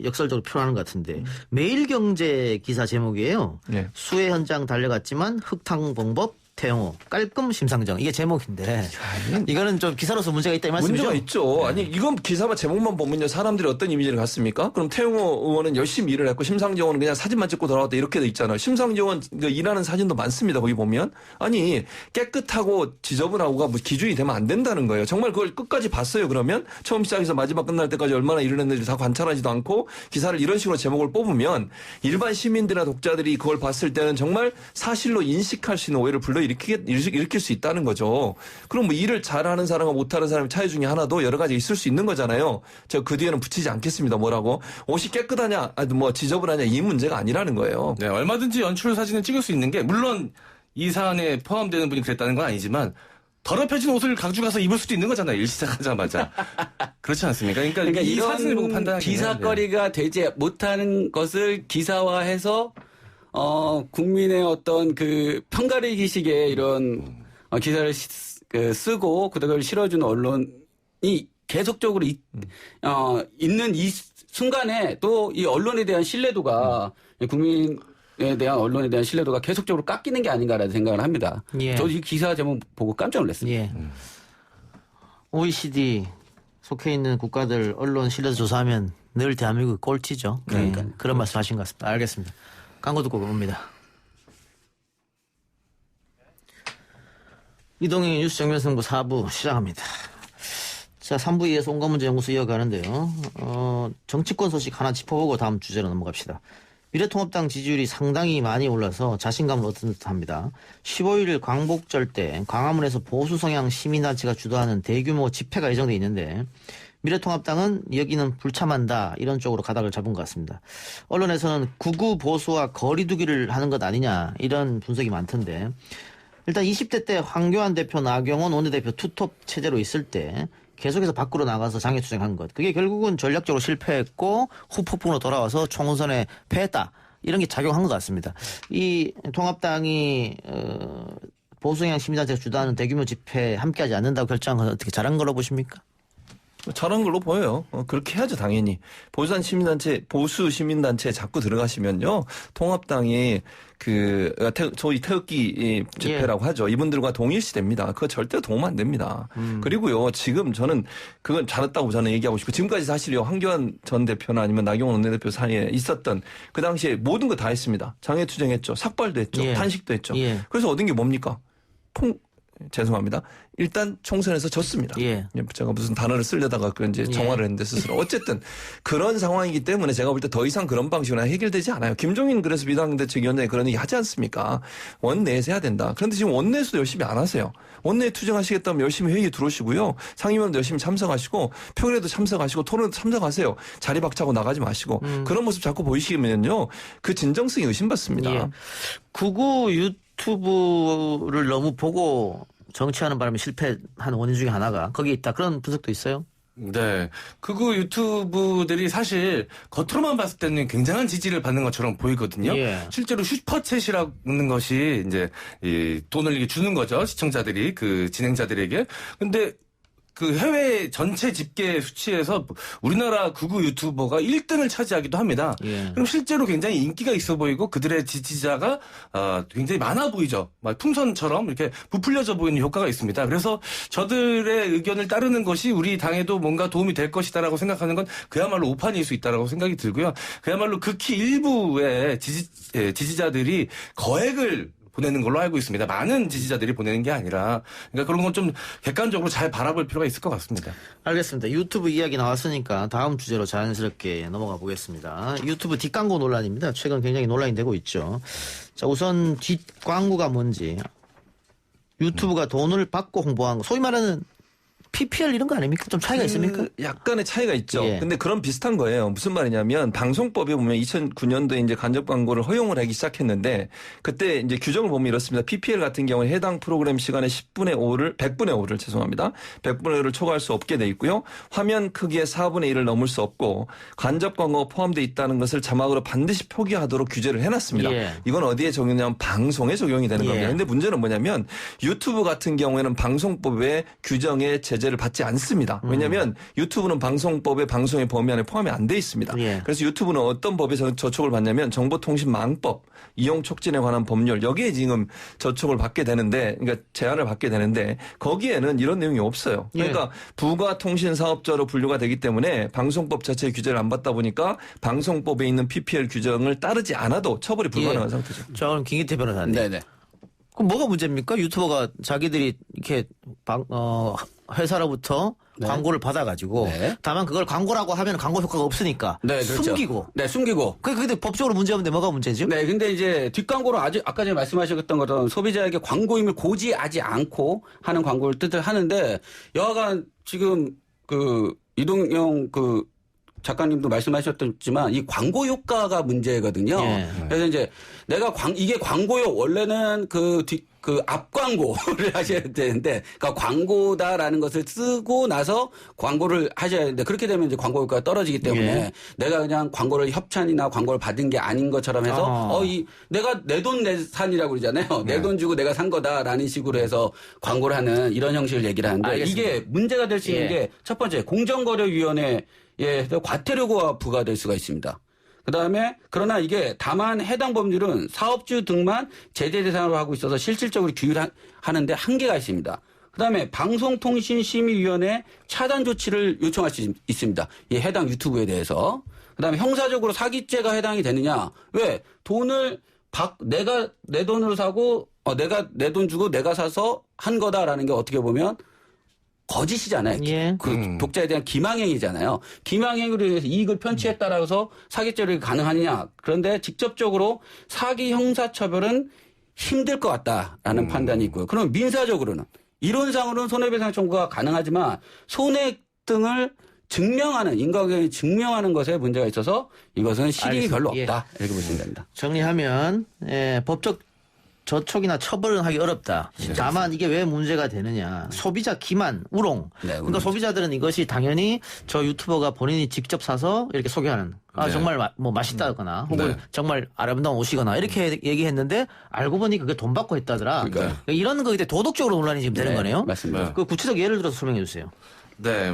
역설적으로 필요하는 것 같은데 매일경제 기사 제목이에요. 수해 현장 달려갔지만 흙탕봉법 태영호 깔끔 심상정 이게 제목인데 이거는 좀 기사로서 문제가 있다 이 말씀이죠? 문제가 있죠. 아니 이건 기사만 제목만 보면요 사람들이 어떤 이미지를 갖습니까? 그럼 태영호 의원은 열심히 일을 했고 심상정 의원은 그냥 사진만 찍고 돌아왔다 이렇게 돼 있잖아요. 심상정 의원 일하는 사진도 많습니다. 거기 보면 아니 깨끗하고 지저분하고가 뭐 기준이 되면 안 된다는 거예요. 정말 그걸 끝까지 봤어요. 그러면 처음 시작해서 마지막 끝날 때까지 얼마나 일을 했는지 다 관찰하지도 않고 기사를 이런 식으로 제목을 뽑으면 일반 시민들이나 독자들이 그걸 봤을 때는 정말 사실로 인식할 수 있는 오해를 일으킬 수 있다는 거죠. 그럼 뭐 일을 잘하는 사람과 못하는 사람의 차이 중에 하나도 여러 가지 있을 수 있는 거잖아요. 제가 그 뒤에는 붙이지 않겠습니다. 뭐라고 옷이 깨끗하냐, 뭐 지저분하냐 이 문제가 아니라는 거예요. 네, 얼마든지 연출 사진을 찍을 수 있는 게 물론 이 사안에 포함되는 분이 그랬다는 건 아니지만 더럽혀진 옷을 가져가서 입을 수도 있는 거잖아요. 일 시작하자마자. 그렇지 않습니까? 그러니까 이 이런 사진을 보고 판단하기는 기사거리가 되지 못하는 것을 기사화해서 국민의 어떤 그 편가르기식의 이런 기사를 쓰고 그걸 실어주는 언론이 계속적으로 있는 이 순간에 또 이 언론에 대한 신뢰도가 국민에 대한 언론에 대한 신뢰도가 계속적으로 깎이는 게 아닌가라는 생각을 합니다. 저도 이 기사 제목 보고 깜짝 놀랐습니다. OECD 속해 있는 국가들 언론 신뢰도 조사하면 늘 대한민국 꼴찌죠. 그러니까 그런 말씀 하신 것 같습니다. 알겠습니다. 광고 듣고 옵니다. 이동희 뉴스 정면승부 4부 시작합니다. 자, 3부 이어서 온갖문제연구소 이어가는데요. 정치권 소식 하나 짚어보고 다음 주제로 넘어갑시다. 미래통합당 지지율이 상당히 많이 올라서 자신감을 얻은 듯합니다. 15일 광복절 때 광화문에서 보수 성향 시민단체가 주도하는 대규모 집회가 예정돼 있는데 미래통합당은 여기는 불참한다 이런 쪽으로 가닥을 잡은 것 같습니다. 언론에서는 극우 보수와 거리 두기를 하는 것 아니냐 이런 분석이 많던데 일단 20대 때 황교안 대표 나경원 원내대표 투톱 체제로 있을 때 계속해서 밖으로 나가서 장애투쟁한 것. 그게 결국은 전략적으로 실패했고 후폭풍으로 돌아와서 총선에 패했다. 이런 게 작용한 것 같습니다. 이 통합당이 보수성향 시민단체가 주도하는 대규모 집회에 함께하지 않는다고 결정한 건 어떻게 잘한 걸로 보십니까? 잘한 걸로 보여요. 그렇게 해야죠, 당연히. 보수 시민단체에 자꾸 들어가시면요. 통합당이 저희 태극기 집회라고 하죠. 이분들과 동일시됩니다. 그거 절대 도움 안 됩니다. 그리고요, 지금 저는 그건 잘했다고 저는 얘기하고 싶고, 지금까지 사실요, 황교안 전 대표나 아니면 나경원 원내대표 사이에 있었던 그 당시에 모든 거 다 했습니다. 장애투쟁했죠. 삭발도 했죠. 탄식도 했죠. 그래서 얻은 게 뭡니까? 죄송합니다. 일단 총선에서 졌습니다. 제가 무슨 단어를 쓰려다가 이제 정화를 했는데 스스로. 어쨌든 그런 상황이기 때문에 제가 볼 때 더 이상 그런 방식으로 해결되지 않아요. 김종인 그래서 비상대책위원장이 그런 얘기 하지 않습니까? 원내에서 해야 된다. 그런데 지금 원내에서도 열심히 안 하세요. 원내에 투쟁하시겠다면 열심히 회의에 들어오시고요. 상임위원도 열심히 참석하시고 평일에도 참석하시고 토론에도 참석하세요. 자리 박차고 나가지 마시고. 그런 모습 자꾸 보이시면요. 그 진정성이 의심받습니다. 극우 유튜브를 너무 보고 정치하는 바람에 실패한 원인 중에 하나가 거기에 있다. 그런 분석도 있어요? 네. 극우 유튜브들이 사실 겉으로만 봤을 때는 굉장한 지지를 받는 것처럼 보이거든요. 예. 실제로 슈퍼챗이라는 것이 이제 이 돈을 이렇게 주는 거죠. 시청자들이 그 진행자들에게. 근데 그 해외 전체 집계 수치에서 우리나라 극우 유튜버가 1등을 차지하기도 합니다. 예. 그럼 실제로 굉장히 인기가 있어 보이고 그들의 지지자가 굉장히 많아 보이죠. 막 풍선처럼 이렇게 부풀려져 보이는 효과가 있습니다. 그래서 저들의 의견을 따르는 것이 우리 당에도 뭔가 도움이 될 것이다라고 생각하는 건 그야말로 오판일 수 있다라고 생각이 들고요. 그야말로 극히 일부의 지지자들이 거액을 보내는 걸로 알고 있습니다. 많은 지지자들이 보내는 게 아니라. 그러니까 그런 건 좀 객관적으로 잘 바라볼 필요가 있을 것 같습니다. 알겠습니다. 유튜브 이야기 나왔으니까 다음 주제로 자연스럽게 넘어가 보겠습니다. 유튜브 뒷광고 논란입니다. 최근 굉장히 논란이 되고 있죠. 자, 우선 뒷광고가 뭔지. 유튜브가 돈을 받고 홍보한 거. 소위 말하는 PPL 이런 거 아닙니까? 좀 차이가 있습니까? 약간의 차이가 있죠. 예. 근데 그런 비슷한 거예요. 무슨 말이냐면 방송법에 보면 2009년도에 이제 간접 광고를 허용을 하기 시작했는데 그때 이제 규정을 보면 이렇습니다. PPL 같은 경우에 해당 프로그램 시간의 100분의 5를 죄송합니다. 100분의 5를 초과할 수 없게 돼 있고요. 화면 크기의 4분의 1을 넘을 수 없고 간접 광고가 포함되어 있다는 것을 자막으로 반드시 표기하도록 규제를 해놨습니다. 예. 이건 어디에 적용되냐면 방송에 적용이 되는 겁니다. 근데 문제는 뭐냐면 유튜브 같은 경우에는 방송법의 규정에 제재를 받지 않습니다. 왜냐하면 유튜브는 방송법의 방송의 범위 안에 포함이 안 돼 있습니다. 예. 그래서 유튜브는 어떤 법에 저촉을 받냐면 정보통신망법, 이용 촉진에 관한 법률 여기에 지금 저촉을 받게 되는데, 그러니까 제한을 받게 되는데 거기에는 이런 내용이 없어요. 그러니까 부가통신사업자로 분류가 되기 때문에 방송법 자체의 규제를 안 받다 보니까 방송법에 있는 PPL 규정을 따르지 않아도 처벌이 불가능한 상태죠. 자, 그럼 김기태 변호사님. 네네. 그럼 뭐가 문제입니까? 유튜버가 자기들이 이렇게 회사로부터 네. 광고를 받아가지고 네. 다만 그걸 광고라고 하면 광고 효과가 없으니까 네, 그렇죠. 숨기고. 네, 숨기고. 근데 법적으로 문제 없는데 뭐가 문제죠? 네, 근데 이제 뒷광고로 아까 전에 말씀하셨던 것처럼 소비자에게 광고임을 고지하지 않고 하는 광고를 뜻을 하는데 여하간 지금 이동영 작가님도 말씀하셨지만 이 광고 효과가 문제거든요. 예. 그래서 이제 이게 광고요. 원래는 앞 광고를 하셔야 되는데, 그러니까 광고다라는 것을 쓰고 나서 광고를 하셔야 되는데, 그렇게 되면 이제 광고 효과가 떨어지기 때문에 내가 그냥 광고를 협찬이나 광고를 받은 게 아닌 것처럼 해서, 내가 내 돈 내산이라고 그러잖아요. 내 돈 주고 내가 산 거다라는 식으로 해서 광고를 하는 이런 형식을 얘기를 하는데, 알겠습니다. 이게 문제가 될 수 있는 게 첫 번째, 공정거래위원회에 과태료가 부과될 수가 있습니다. 그다음에 그러나 이게 다만 해당 법률은 사업주 등만 제재 대상으로 하고 있어서 실질적으로 규율하는데 한계가 있습니다. 그다음에 방송통신심의위원회 차단 조치를 요청할 수 있습니다. 이 해당 유튜브에 대해서. 그다음에 형사적으로 사기죄가 해당이 되느냐? 왜 내가 내 돈으로 사고 내가 내 돈 주고 내가 사서 한 거다라는 게 어떻게 보면 거짓이잖아요. 예. 독자에 대한 기망행위잖아요. 기망행위로 인해서 이익을 편취했다라고 해서 사기죄를 가능하느냐. 그런데 직접적으로 사기 형사처벌은 힘들 것 같다라는 판단이 있고요. 그럼 민사적으로는 이론상으로는 손해배상 청구가 가능하지만 손해 등을 증명하는 인과관계를 증명하는 것에 문제가 있어서 이것은 실익이 별로 없다. 이렇게 보시면 됩니다. 정리하면 법적 저촉이나 처벌은 하기 어렵다. 다만 이게 왜 문제가 되느냐. 소비자 기만, 우롱. 그러니까 소비자들은 이것이 당연히 저 유튜버가 본인이 직접 사서 이렇게 소개하는. 정말 맛있다거나 혹은 정말 아름다운 옷이거나 이렇게 얘기했는데 알고 보니 그게 돈 받고 했다더라. 그러니까 이런 거 이제 도덕적으로 논란이 지금 되는 거네요. 맞습니다. 그 구체적 예를 들어서 설명해 주세요. 네,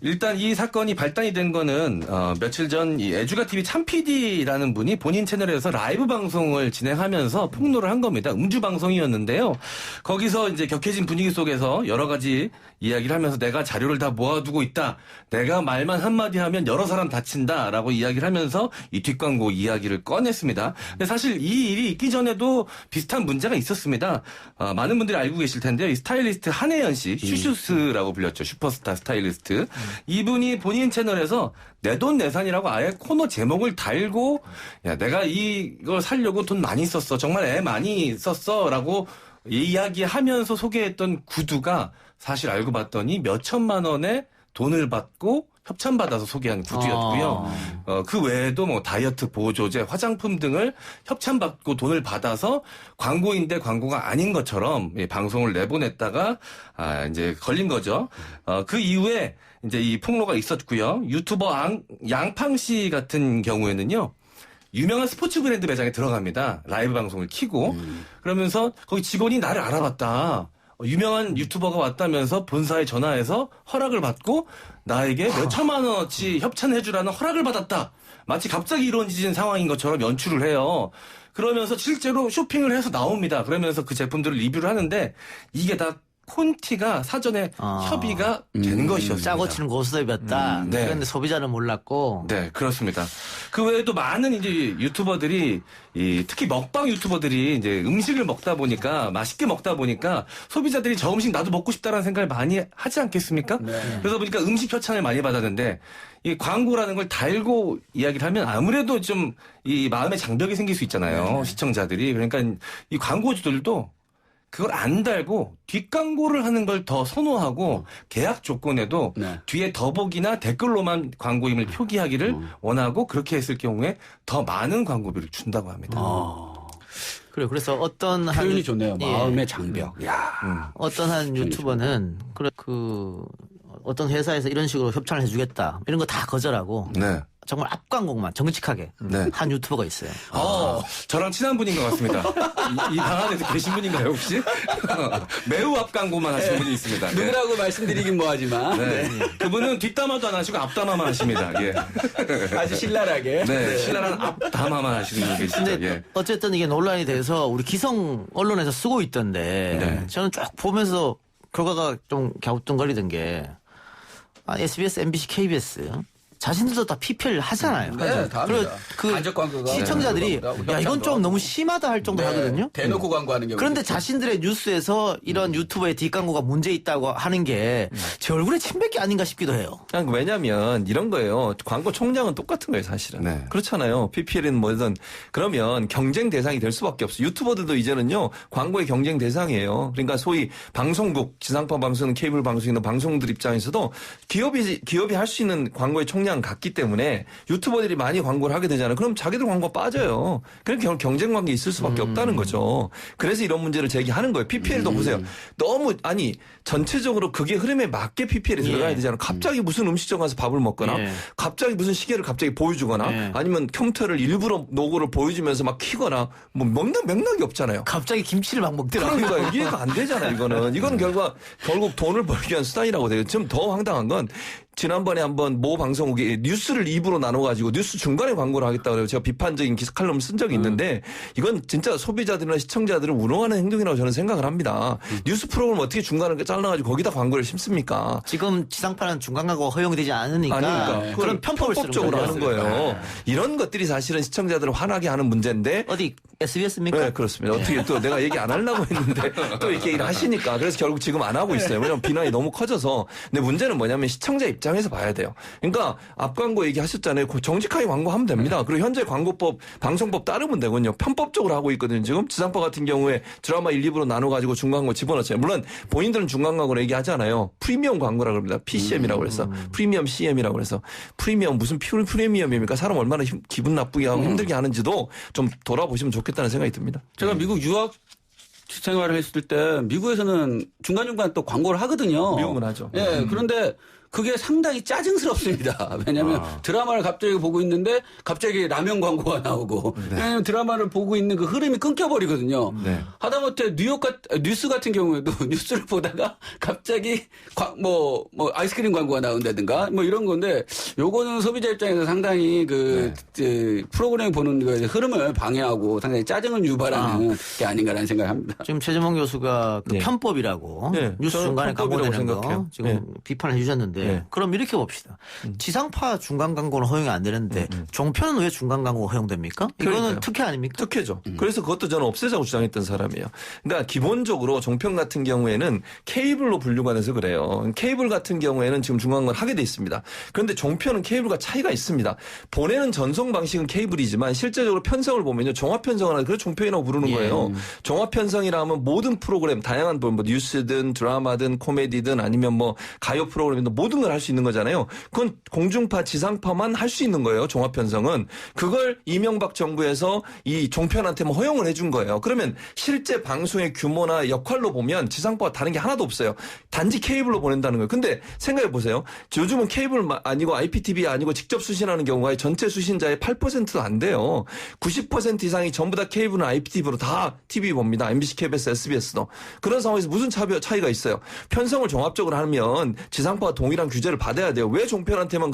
일단 이 사건이 발단이 된 거는, 며칠 전 이 에듀가TV 참PD라는 분이 본인 채널에서 라이브 방송을 진행하면서 폭로를 한 겁니다. 음주 방송이었는데요. 거기서 이제 격해진 분위기 속에서 여러 가지 이야기를 하면서 내가 자료를 다 모아두고 있다. 내가 말만 한마디 하면 여러 사람 다친다. 라고 이야기를 하면서 이 뒷광고 이야기를 꺼냈습니다. 근데 사실 이 일이 있기 전에도 비슷한 문제가 있었습니다. 많은 분들이 알고 계실 텐데요. 이 스타일리스트 한혜연 씨, 슈슈스라고 불렸죠. 슈퍼스타 스타일리스트. 이분이 본인 채널에서 내돈내산이라고 아예 코너 제목을 달고 야, 내가 이걸 사려고 돈 많이 썼어. 정말 애 많이 썼어. 라고 이야기하면서 소개했던 구두가 사실 알고 봤더니 몇 천만 원의 돈을 받고 협찬받아서 소개한 구두였고요. 그 외에도 뭐 다이어트 보조제, 화장품 등을 협찬받고 돈을 받아서 광고인데 광고가 아닌 것처럼 방송을 내보냈다가 이제 걸린 거죠. 그 이후에 이제 이 폭로가 있었고요. 유튜버 양팡 씨 같은 경우에는요. 유명한 스포츠 브랜드 매장에 들어갑니다. 라이브 방송을 켜고 그러면서 거기 직원이 나를 알아봤다. 유명한 유튜버가 왔다면서 본사에 전화해서 허락을 받고 나에게 몇 천만 원어치 협찬해주라는 허락을 받았다. 마치 갑자기 이루어진 상황인 것처럼 연출을 해요. 그러면서 실제로 쇼핑을 해서 나옵니다. 그러면서 그 제품들을 리뷰를 하는데 이게 다 콘티가 사전에 협의가 된 것이었습니다. 짜고 치는 고스톱이었다. 네. 그런데 소비자는 몰랐고. 네, 그렇습니다. 그 외에도 많은 이제 유튜버들이 특히 먹방 유튜버들이 이제 음식을 먹다 보니까 맛있게 먹다 보니까 소비자들이 저 음식 나도 먹고 싶다라는 생각을 많이 하지 않겠습니까? 네. 그러다 보니까 음식 협찬을 많이 받았는데 이 광고라는 걸 달고 이야기를 하면 아무래도 좀 이 마음의 장벽이 생길 수 있잖아요. 시청자들이. 그러니까 이 광고주들도 그걸 안 달고 뒷광고를 하는 걸 더 선호하고 계약 조건에도 뒤에 더보기나 댓글로만 광고임을 표기하기를 원하고 그렇게 했을 경우에 더 많은 광고비를 준다고 합니다. 그래요. 그래서 어떤 표현이 좋네요. 마음의 장벽. 어떤 한 유튜버는 어떤 회사에서 이런 식으로 협찬을 해주겠다 이런 거 다 거절하고 네. 정말 앞광고만 정직하게 네. 한 유튜버가 있어요. 저랑 친한 분인 것 같습니다. 이 방 안에서 계신 분인가요 혹시? 매우 앞광고만 하신 분이 있습니다. 네. 누구라고 말씀드리긴 뭐하지만 네. 그분은 뒷담화도 안 하시고 앞담화만 하십니다. 예. 아주 신랄하게. 네, 신랄한 앞담화만 하시는 분이 계시죠. 근데 예. 어쨌든 이게 논란이 돼서 우리 기성 언론에서 쓰고 있던데 네. 저는 쭉 보면서 결과가 좀 갸우뚱거리던 게 SBS, MBC, KBS 자신들도 다 PPL 하잖아요. 네, 다 그리고 합니다. 그 간접 광고가 시청자들이 야 이건 좀 너무 심하다 할 정도로 하거든요. 대놓고 광고하는 경우. 그런데 자신들의 뉴스에서 이런 유튜버의 뒷광고가 문제 있다고 하는 게 제 얼굴에 침뱉기 아닌가 싶기도 해요. 왜냐하면 이런 거예요. 광고 총량은 똑같은 거예요, 사실은. 네. 그렇잖아요. PPL은 뭐든 그러면 경쟁 대상이 될 수밖에 없어요. 유튜버들도 이제는요 광고의 경쟁 대상이에요. 그러니까 소위 방송국, 지상파 방송, 케이블 방송이나 방송들 입장에서도 기업이 할 수 있는 광고의 총량 같기 때문에 유튜버들이 많이 광고를 하게 되잖아요. 그럼 자기들 광고 빠져요. 그러니까 경쟁 관계 있을 수밖에 없다는 거죠. 그래서 이런 문제를 제기하는 거예요. PPL도 보세요. 너무 전체적으로 그게 흐름에 맞게 PPL에 들어가야 되잖아요. 갑자기 무슨 음식점 가서 밥을 먹거나 갑자기 무슨 시계를 갑자기 보여주거나 아니면 컴퓨터를 일부러 노고를 보여주면서 막 키거나 뭐 맥락이 없잖아요. 갑자기 김치를 막 먹더라고요. 그러니까 이해가 안 되잖아요. 이거는 결국 돈을 벌기 위한 수단이라고 돼요. 지금 더 황당한 건 지난번에 한번 모 방송국이 뉴스를 2부로 나눠가지고 뉴스 중간에 광고를 하겠다고 해요. 제가 비판적인 기사 칼럼을 쓴 적이 있는데 이건 진짜 소비자들이나 시청자들을 우롱하는 행동이라고 저는 생각을 합니다. 뉴스 프로그램 어떻게 중간에 잘라가지고 거기다 광고를 심습니까? 지금 지상파는 중간 광고가 허용이 되지 않으니까 아니니까. 그런 편법적으로 하는 거예요. 이런 것들이 사실은 시청자들을 화나게 하는 문제인데 어디 SBS입니까? 네, 그렇습니다. 어떻게 또 내가 얘기 안 하려고 했는데 또 이렇게 얘기를 하시니까 그래서 결국 지금 안 하고 있어요. 왜냐하면 비난이 너무 커져서. 근데 문제는 뭐냐면 시청자 입장에서 봐야 돼요. 그러니까 앞광고 얘기하셨잖아요. 정직하게 광고하면 됩니다. 그리고 현재 광고법, 방송법 따르면 되거든요. 편법적으로 하고 있거든요. 지금 지상파 같은 경우에 드라마 1, 2부로 나눠가지고 중간광고 집어넣잖아요. 물론 본인들은 중간광고로 얘기하잖아요. 프리미엄 광고라고 합니다. PCM이라고 그래서 프리미엄 CM이라고 그래서 프리미엄 무슨 프리미엄입니까? 사람 얼마나 기분 나쁘게 하고 힘들게 하는지도 좀 돌아보시면 좋겠다는 생각이 듭니다. 제가 미국 유학 생활을 했을 때 미국에서는 중간중간 또 광고를 하거든요. 미국은 하죠. 예, 그런데 그게 상당히 짜증스럽습니다. 왜냐하면 드라마를 갑자기 보고 있는데 갑자기 라면 광고가 나오고 왜냐하면 드라마를 보고 있는 그 흐름이 끊겨버리거든요. 하다못해 뉴스 같은 경우에도 뉴스를 보다가 갑자기 뭐 아이스크림 광고가 나온다든가 뭐 이런 건데 요거는 소비자 입장에서 상당히 프로그램 보는 그 흐름을 방해하고 상당히 짜증을 유발하는 게 아닌가라는 생각을 합니다. 지금 최재봉 교수가 그 편법이라고 뉴스 중간에 광고되는 거 지금 비판을 해주셨는데 그럼 이렇게 봅시다. 지상파 중간 광고는 허용이 안 되는데 종편은 왜 중간 광고가 허용됩니까? 이거는 그러니까요. 특혜 아닙니까? 특혜죠. 그래서 그것도 저는 없애자고 주장했던 사람이에요. 그러니까 기본적으로 종편 같은 경우에는 케이블로 분류가 돼서 그래요. 케이블 같은 경우에는 지금 중간광고를 하게 돼 있습니다. 그런데 종편은 케이블과 차이가 있습니다. 보내는 전송 방식은 케이블이지만 실제적으로 편성을 보면요. 종합 편성을 하는 그래서 종편이라고 부르는 거예요. 종합 편성이라 하면 모든 프로그램 다양한 뭐 뉴스든 드라마든 코미디든 아니면 뭐 가요 프로그램이든 모든 모든 걸 할 수 있는 거잖아요. 그건 공중파, 지상파만 할 수 있는 거예요. 종합 편성은. 그걸 이명박 정부에서 이 종편한테만 허용을 해준 거예요. 그러면 실제 방송의 규모나 역할로 보면 지상파와 다른 게 하나도 없어요. 단지 케이블로 보낸다는 거예요. 근데 생각해 보세요. 요즘은 케이블 아니고 IPTV 아니고 직접 수신하는 경우가 전체 수신자의 8%도 안 돼요. 90% 이상이 전부 다 케이블이나 IPTV로 다 TV 봅니다. MBC, KBS, SBS도. 그런 상황에서 무슨 차이가 있어요. 편성을 종합적으로 하면 지상파와 동일한 규제를 받아야 돼요. 왜 종편한테만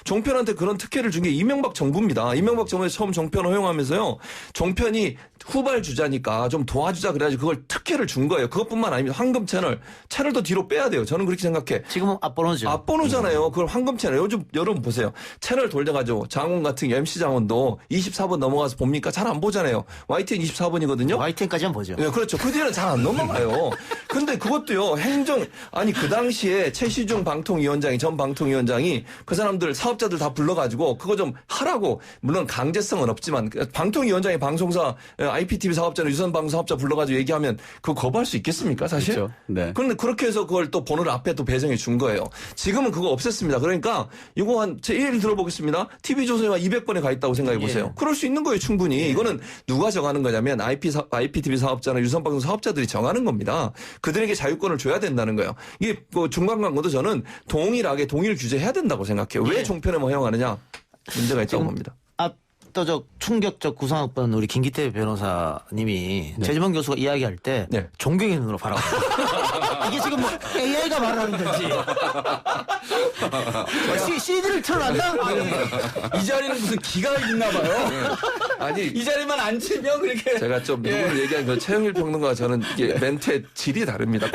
종편한테 그런 특혜를 준 게 이명박 정부입니다. 이명박 정부에서 처음 종편 허용하면서요. 종편이 후발주자니까 좀 도와주자 그래야지 그걸 특혜를 준 거예요. 그것뿐만 아닙니다. 황금 채널도 뒤로 빼야 돼요. 저는 그렇게 생각해. 지금은 앞번호죠. 앞번호잖아요. 그걸 황금 채널. 요즘 여러분 보세요. 채널 돌려가지고 장원 같은 MC 장원도 24번 넘어가서 봅니까? 잘 안 보잖아요. YTN 24번이거든요. YTN까지만 보죠. 네, 그렇죠. 그 뒤에는 잘 안 넘어가요. 근데 그것도요. 그 당시에 최시중 전 방통위원장이 그 사람들 사업자들 다 불러가지고 그거 좀 하라고, 물론 강제성은 없지만 방통위원장이 방송사 IPTV 사업자나 유선방송 사업자 불러가지고 얘기하면 그거 거부할 수 있겠습니까, 사실? 그렇죠. 네. 그런데 그렇게 해서 그걸 또 번호를 앞에 또 배정해 준 거예요. 지금은 그거 없앴습니다. 그러니까 이거 제 예를 들어보겠습니다. TV조선이 200번에 가 있다고 생각해 보세요. 그럴 수 있는 거예요, 충분히. 이거는 누가 정하는 거냐면 IPTV 사업자나 유선방송 사업자들이 정하는 겁니다. 그들에게 자유권을 줘야 된다는 거예요. 이게 중간 광고도 저는 동일하게 동일 규제해야 된다고 생각해요. 왜 종편에만 허용하느냐? 문제가 있다고 봅니다. 압도적 충격적 구상학번 우리 김기태 변호사님이 최지범 교수가 이야기할 때 존경의 눈으로 바라봅니다. 이게 지금 뭐 AI가 말하는 건지 CD를 틀어놨나? 이 자리는 무슨 기가 있나 봐요. 아니 이 자리만 앉으면 그렇게 제가 좀 누구를 얘기하는 건 최영일 평론가와 저는 이게 멘트의 질이 다릅니다.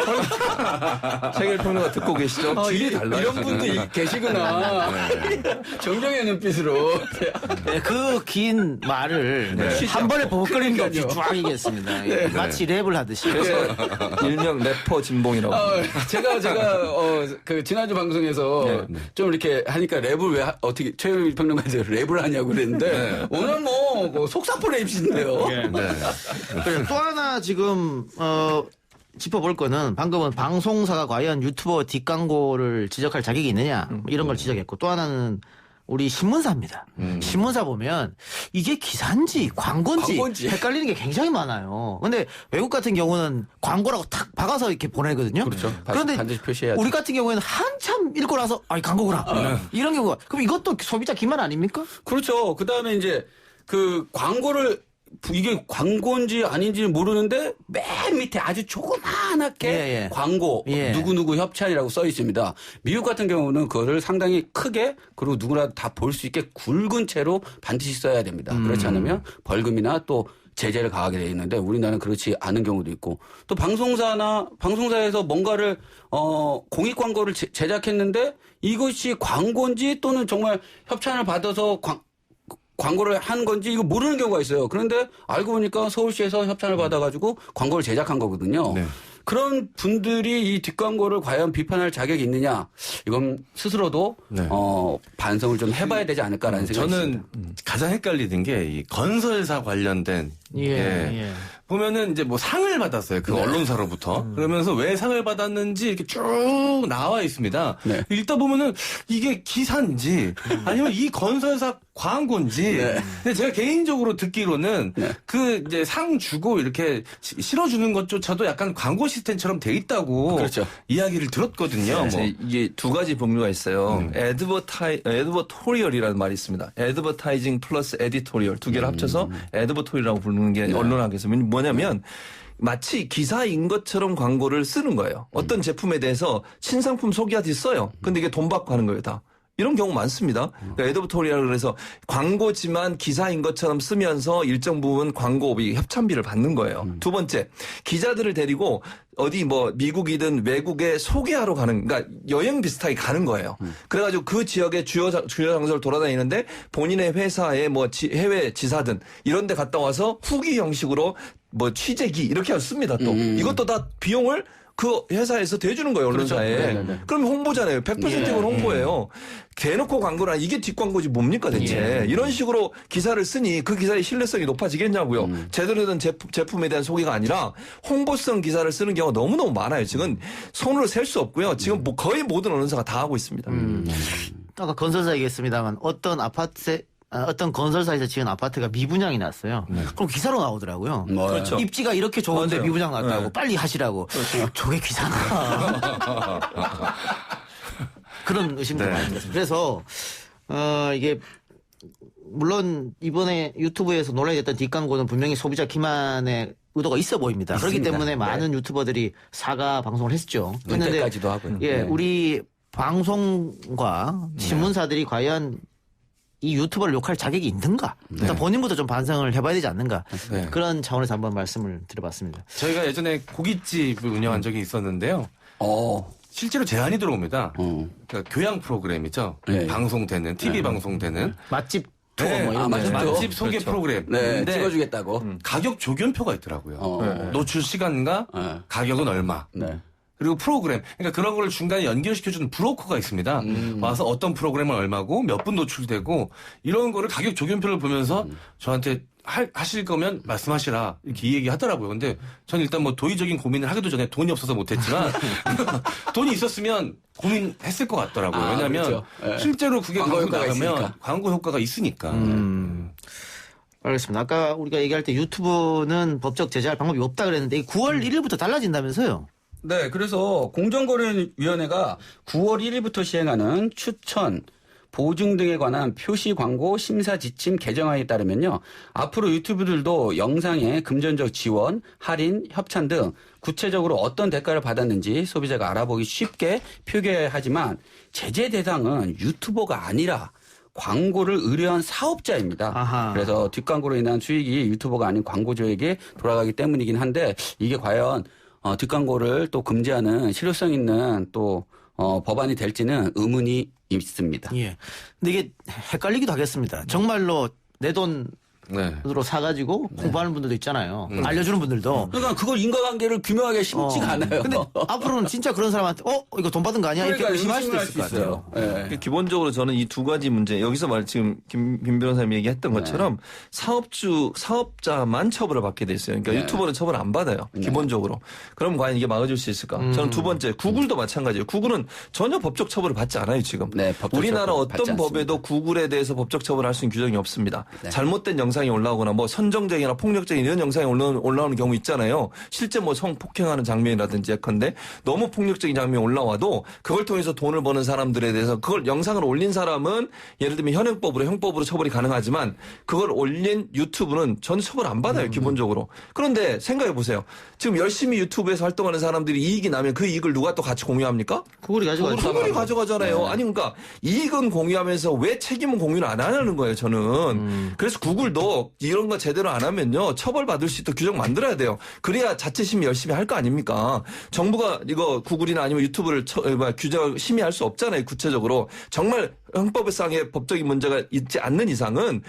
최영일 평론가 듣고 계시죠? 질이 달라요. 이런 분도 계시구나. 존경의 눈빛으로. 그 긴 말을 한 번에 버벅거리는 게 없이 쫙 얘기했습니다. 마치 랩을 하듯이. 그래서 일명 래퍼 진봉이라고. 제가 그 지난주 방송에서 좀 이렇게 하니까 랩을 왜 어떻게 최영일 평론가에서 랩을 하냐고 그랬는데 오늘 뭐 속사포 랩이신데요. 그래, 또 하나 지금 짚어볼 거는 방금은 방송사가 과연 유튜버 뒷광고를 지적할 자격이 있느냐 이런 걸 지적했고, 또 하나는 우리 신문사입니다. 신문사 보면 이게 기사인지 광고인지 헷갈리는 게 굉장히 많아요. 근데 외국 같은 경우는 광고라고 탁 박아서 이렇게 보내거든요. 그렇죠. 그런데 반드시 표시해야죠. 우리 같은 경우에는 한참 읽고 나서 광고구나. 이런 경우가. 그럼 이것도 소비자 기만 아닙니까? 그렇죠. 그다음에 이제 그 광고를 이게 광고인지 아닌지 모르는데 맨 밑에 아주 조그만하게 광고 누구누구 협찬이라고 써 있습니다. 미국 같은 경우는 그거를 상당히 크게 그리고 누구나 다 볼 수 있게 굵은 채로 반드시 써야 됩니다. 그렇지 않으면 벌금이나 또 제재를 가하게 돼 있는데 우리나라는 그렇지 않은 경우도 있고, 또 방송사에서 뭔가를 공익 광고를 제작했는데 이것이 광고인지 또는 정말 협찬을 받아서 광고를 한 건지 이거 모르는 경우가 있어요. 그런데 알고 보니까 서울시에서 협찬을 받아가지고 광고를 제작한 거거든요. 그런 분들이 이 뒷광고를 과연 비판할 자격이 있느냐, 이건 스스로도 반성을 좀 해봐야 되지 않을까라는 생각이 저는 있습니다. 가장 헷갈리는 게 이 건설사 관련된 보면은 이제 뭐 상을 받았어요. 그 언론사로부터. 그러면서 왜 상을 받았는지 이렇게 쭉 나와 있습니다. 읽다 보면은 이게 기사인지 아니면 이 건설사 광고인지. 근데 제가 개인적으로 듣기로는 그 이제 상 주고 이렇게 실어주는 것조차도 약간 광고 시스템처럼 돼 있다고 이야기를 들었거든요. 뭐. 이게 두 가지 종류가 있어요. 에드버토리얼이라는 말이 있습니다. 에드버타이징 플러스 에디토리얼 두 개를 합쳐서 에드버토리얼이라고 부르는 게 언론학에서 뭐냐면 마치 기사인 것처럼 광고를 쓰는 거예요. 어떤 제품에 대해서 신상품 소개하듯이 써요. 근데 이게 돈 받고 하는 거예요, 다. 이런 경우 많습니다. 그러니까 에드버토리얼을 해서 광고지만 기사인 것처럼 쓰면서 일정 부분 광고비, 협찬비를 받는 거예요. 두 번째, 기자들을 데리고 어디 뭐 미국이든 외국에 소개하러 가는, 그러니까 여행 비슷하게 가는 거예요. 그래가지고 그 지역의 주요 장소를 돌아다니는데 본인의 회사에 뭐 해외 지사든 이런 데 갔다 와서 후기 형식으로 뭐 취재기 이렇게 씁니다. 또 이것도 다 비용을 그 회사에서 대주는 거예요, 언론사에. 그렇죠. 그럼 홍보잖아요. 100%는 홍보예요. 대놓고 광고라 이게 뒷광고지 뭡니까 대체. 이런 식으로 기사를 쓰니 그 기사의 신뢰성이 높아지겠냐고요. 제대로 된 제품에 대한 소개가 아니라 홍보성 기사를 쓰는 경우가 너무너무 많아요. 지금 손으로 셀 수 없고요. 지금 뭐 거의 모든 언론사가 다 하고 있습니다. 아까 건설사 얘기했습니다만 어떤 건설사에서 지은 아파트가 미분양이 났어요. 그럼 기사로 나오더라고요. 그렇죠. 입지가 이렇게 좋은데 맞아요. 미분양 났다고 네. 빨리 하시라고. 저게 기사나. 그런 의심도 네. 많이 들었습니다. 그래서 이게 물론 이번에 유튜브에서 논란이 됐던 뒷광고는 분명히 소비자 기만의 의도가 있어 보입니다. 그렇기 있습니다. 때문에 네. 많은 유튜버들이 사과 방송을 했죠. 은퇴까지도 하고요. 예, 네. 우리 방송과 신문사들이 과연 이 유튜버를 욕할 자격이 있는가? 일단 본인부터 좀 반성을 해봐야 되지 않는가? 네. 그런 차원에서 한번 말씀을 드려봤습니다. 저희가 예전에 고깃집을 운영한 적이 있었는데요. 실제로 제안이 들어옵니다. 그러니까 교양 프로그램이죠. 네. 방송되는 TV 방송되는 맛집 투어 네. 뭐 이런 맛집 거. 투어? 맛집 소개 그렇죠. 프로그램. 네, 근데 찍어주겠다고. 가격 조견표가 있더라고요. 네. 노출 시간과 네. 가격은 얼마. 네. 그리고 프로그램, 그러니까 그런 걸 중간에 연결시켜주는 브로커가 있습니다. 와서 어떤 프로그램은 얼마고 몇 분 노출되고 이런 거를 가격 조견표를 보면서 저한테 하실 거면 말씀하시라 이렇게 이 얘기 하더라고요. 근데 전 일단 뭐 도의적인 고민을 하기도 전에 돈이 없어서 못했지만 돈이 있었으면 고민했을 것 같더라고요. 왜냐하면 그렇죠. 네. 실제로 그게 광고 광고 효과가 나가면 있으니까. 광고 효과가 있으니까. 알겠습니다. 아까 우리가 얘기할 때 유튜브는 법적 제재할 방법이 없다 그랬는데 9월 1일부터 달라진다면서요? 네, 그래서 공정거래위원회가 9월 1일부터 시행하는 추천, 보증 등에 관한 표시 광고 심사 지침 개정안에 따르면요. 앞으로 유튜브들도 영상에 금전적 지원, 할인, 협찬 등 구체적으로 어떤 대가를 받았는지 소비자가 알아보기 쉽게 표기하지만 제재 대상은 유튜버가 아니라 광고를 의뢰한 사업자입니다. 아하. 그래서 뒷광고로 인한 수익이 유튜버가 아닌 광고주에게 돌아가기 때문이긴 한데 이게 과연 뒷광고를 또 금지하는 실효성 있는 또 법안이 될지는 의문이 있습니다. 예. 근데 이게 헷갈리기도 하겠습니다. 정말로 내 돈으로 사가지고 홍보하는 분들도 있잖아요. 알려주는 분들도. 그러니까 그걸 인과관계를 규명하기 쉽지가 않아요. 근데 앞으로는 진짜 그런 사람한테 이거 돈 받은 거 아니야? 그러니까 이렇게 의심할 수도 의심할 있을 것 수 있어요. 같아요. 예. 기본적으로 저는 이 두 가지 문제 여기서 지금 김 변호사님이 얘기했던 것처럼 사업자만 처벌을 받게 돼 있어요. 그러니까 유튜버는 처벌 안 받아요. 기본적으로. 그럼 과연 이게 막아줄 수 있을까? 저는 두 번째 구글도 마찬가지예요. 구글은 전혀 법적 처벌을 받지 않아요 지금. 네, 법적 우리나라 처벌 받지 어떤 법에도 구글에 대해서 법적 처벌할 수 있는 규정이 없습니다. 잘못된 영상이 올라오거나 뭐 선정적이나 폭력적인 이런 영상이 올라오는 경우 있잖아요. 실제 뭐 성폭행하는 장면이라든지 예컨대 너무 폭력적인 장면이 올라와도 그걸 통해서 돈을 버는 사람들에 대해서 그걸 영상을 올린 사람은 예를 들면 현행법으로 형법으로 처벌이 가능하지만 그걸 올린 유튜브는 전 처벌 안 받아요 기본적으로. 그런데 생각해 보세요. 지금 열심히 유튜브에서 활동하는 사람들이 이익이 나면 그 이익을 누가 또 같이 공유합니까? 구글이 가져가죠. 구글이 가져가잖아요. 아니 그러니까 이익은 공유하면서 왜 책임은 공유를 안 하냐는 거예요. 저는. 그래서 구글도 이런 거 제대로 안 하면요 처벌받을 수 있도록 규정 만들어야 돼요. 그래야 자체심의 열심히 할 거 아닙니까? 정부가 이거 구글이나 아니면 유튜브를 규정 심의할 수 없잖아요. 구체적으로 정말 형법상의 법적인 문제가 있지 않는 이상은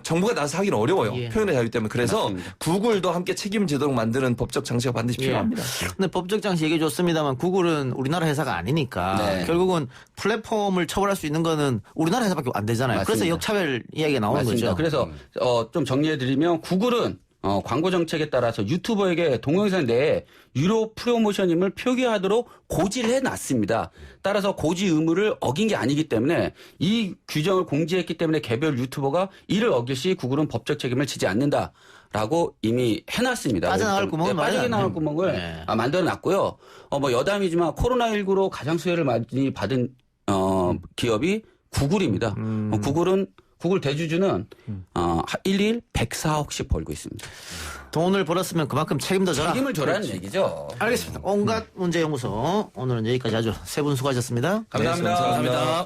정부가 나서 하기는 어려워요. 예. 표현의 자유 때문에. 그래서 맞습니다. 구글도 함께 책임지도록 만드는 법적 장치가 반드시 필요합니다. 근데 법적 장치 얘기해 줬습니다만 구글은 우리나라 회사가 아니니까 네. 결국은 플랫폼을 처벌할 수 있는 거는 우리나라 회사밖에 안 되잖아요. 그래서 맞습니다. 역차별 이야기가 나오는 맞습니다. 거죠. 그래서 좀 정리해드리면 구글은 광고 정책에 따라서 유튜버에게 동영상 내에 유료 프로모션임을 표기하도록 고지를 해놨습니다. 따라서 고지 의무를 어긴 게 아니기 때문에 이 규정을 공지했기 때문에 개별 유튜버가 이를 어길 시 구글은 법적 책임을 지지 않는다라고 이미 해놨습니다. 빠져나갈 구멍은 빠져나갈 구멍을 네. 만들어놨고요. 뭐 여담이지만 코로나19로 가장 수혜를 많이 받은 기업이 구글입니다. 구글은 구글 대주주는 1일 104억씩 벌고 있습니다. 돈을 벌었으면 그만큼 책임도 져라. 책임을 져라는 얘기죠. 알겠습니다. 온갖 문제 연구소 오늘은 여기까지 아주 세 분 수고하셨습니다. 감사합니다. 감사합니다.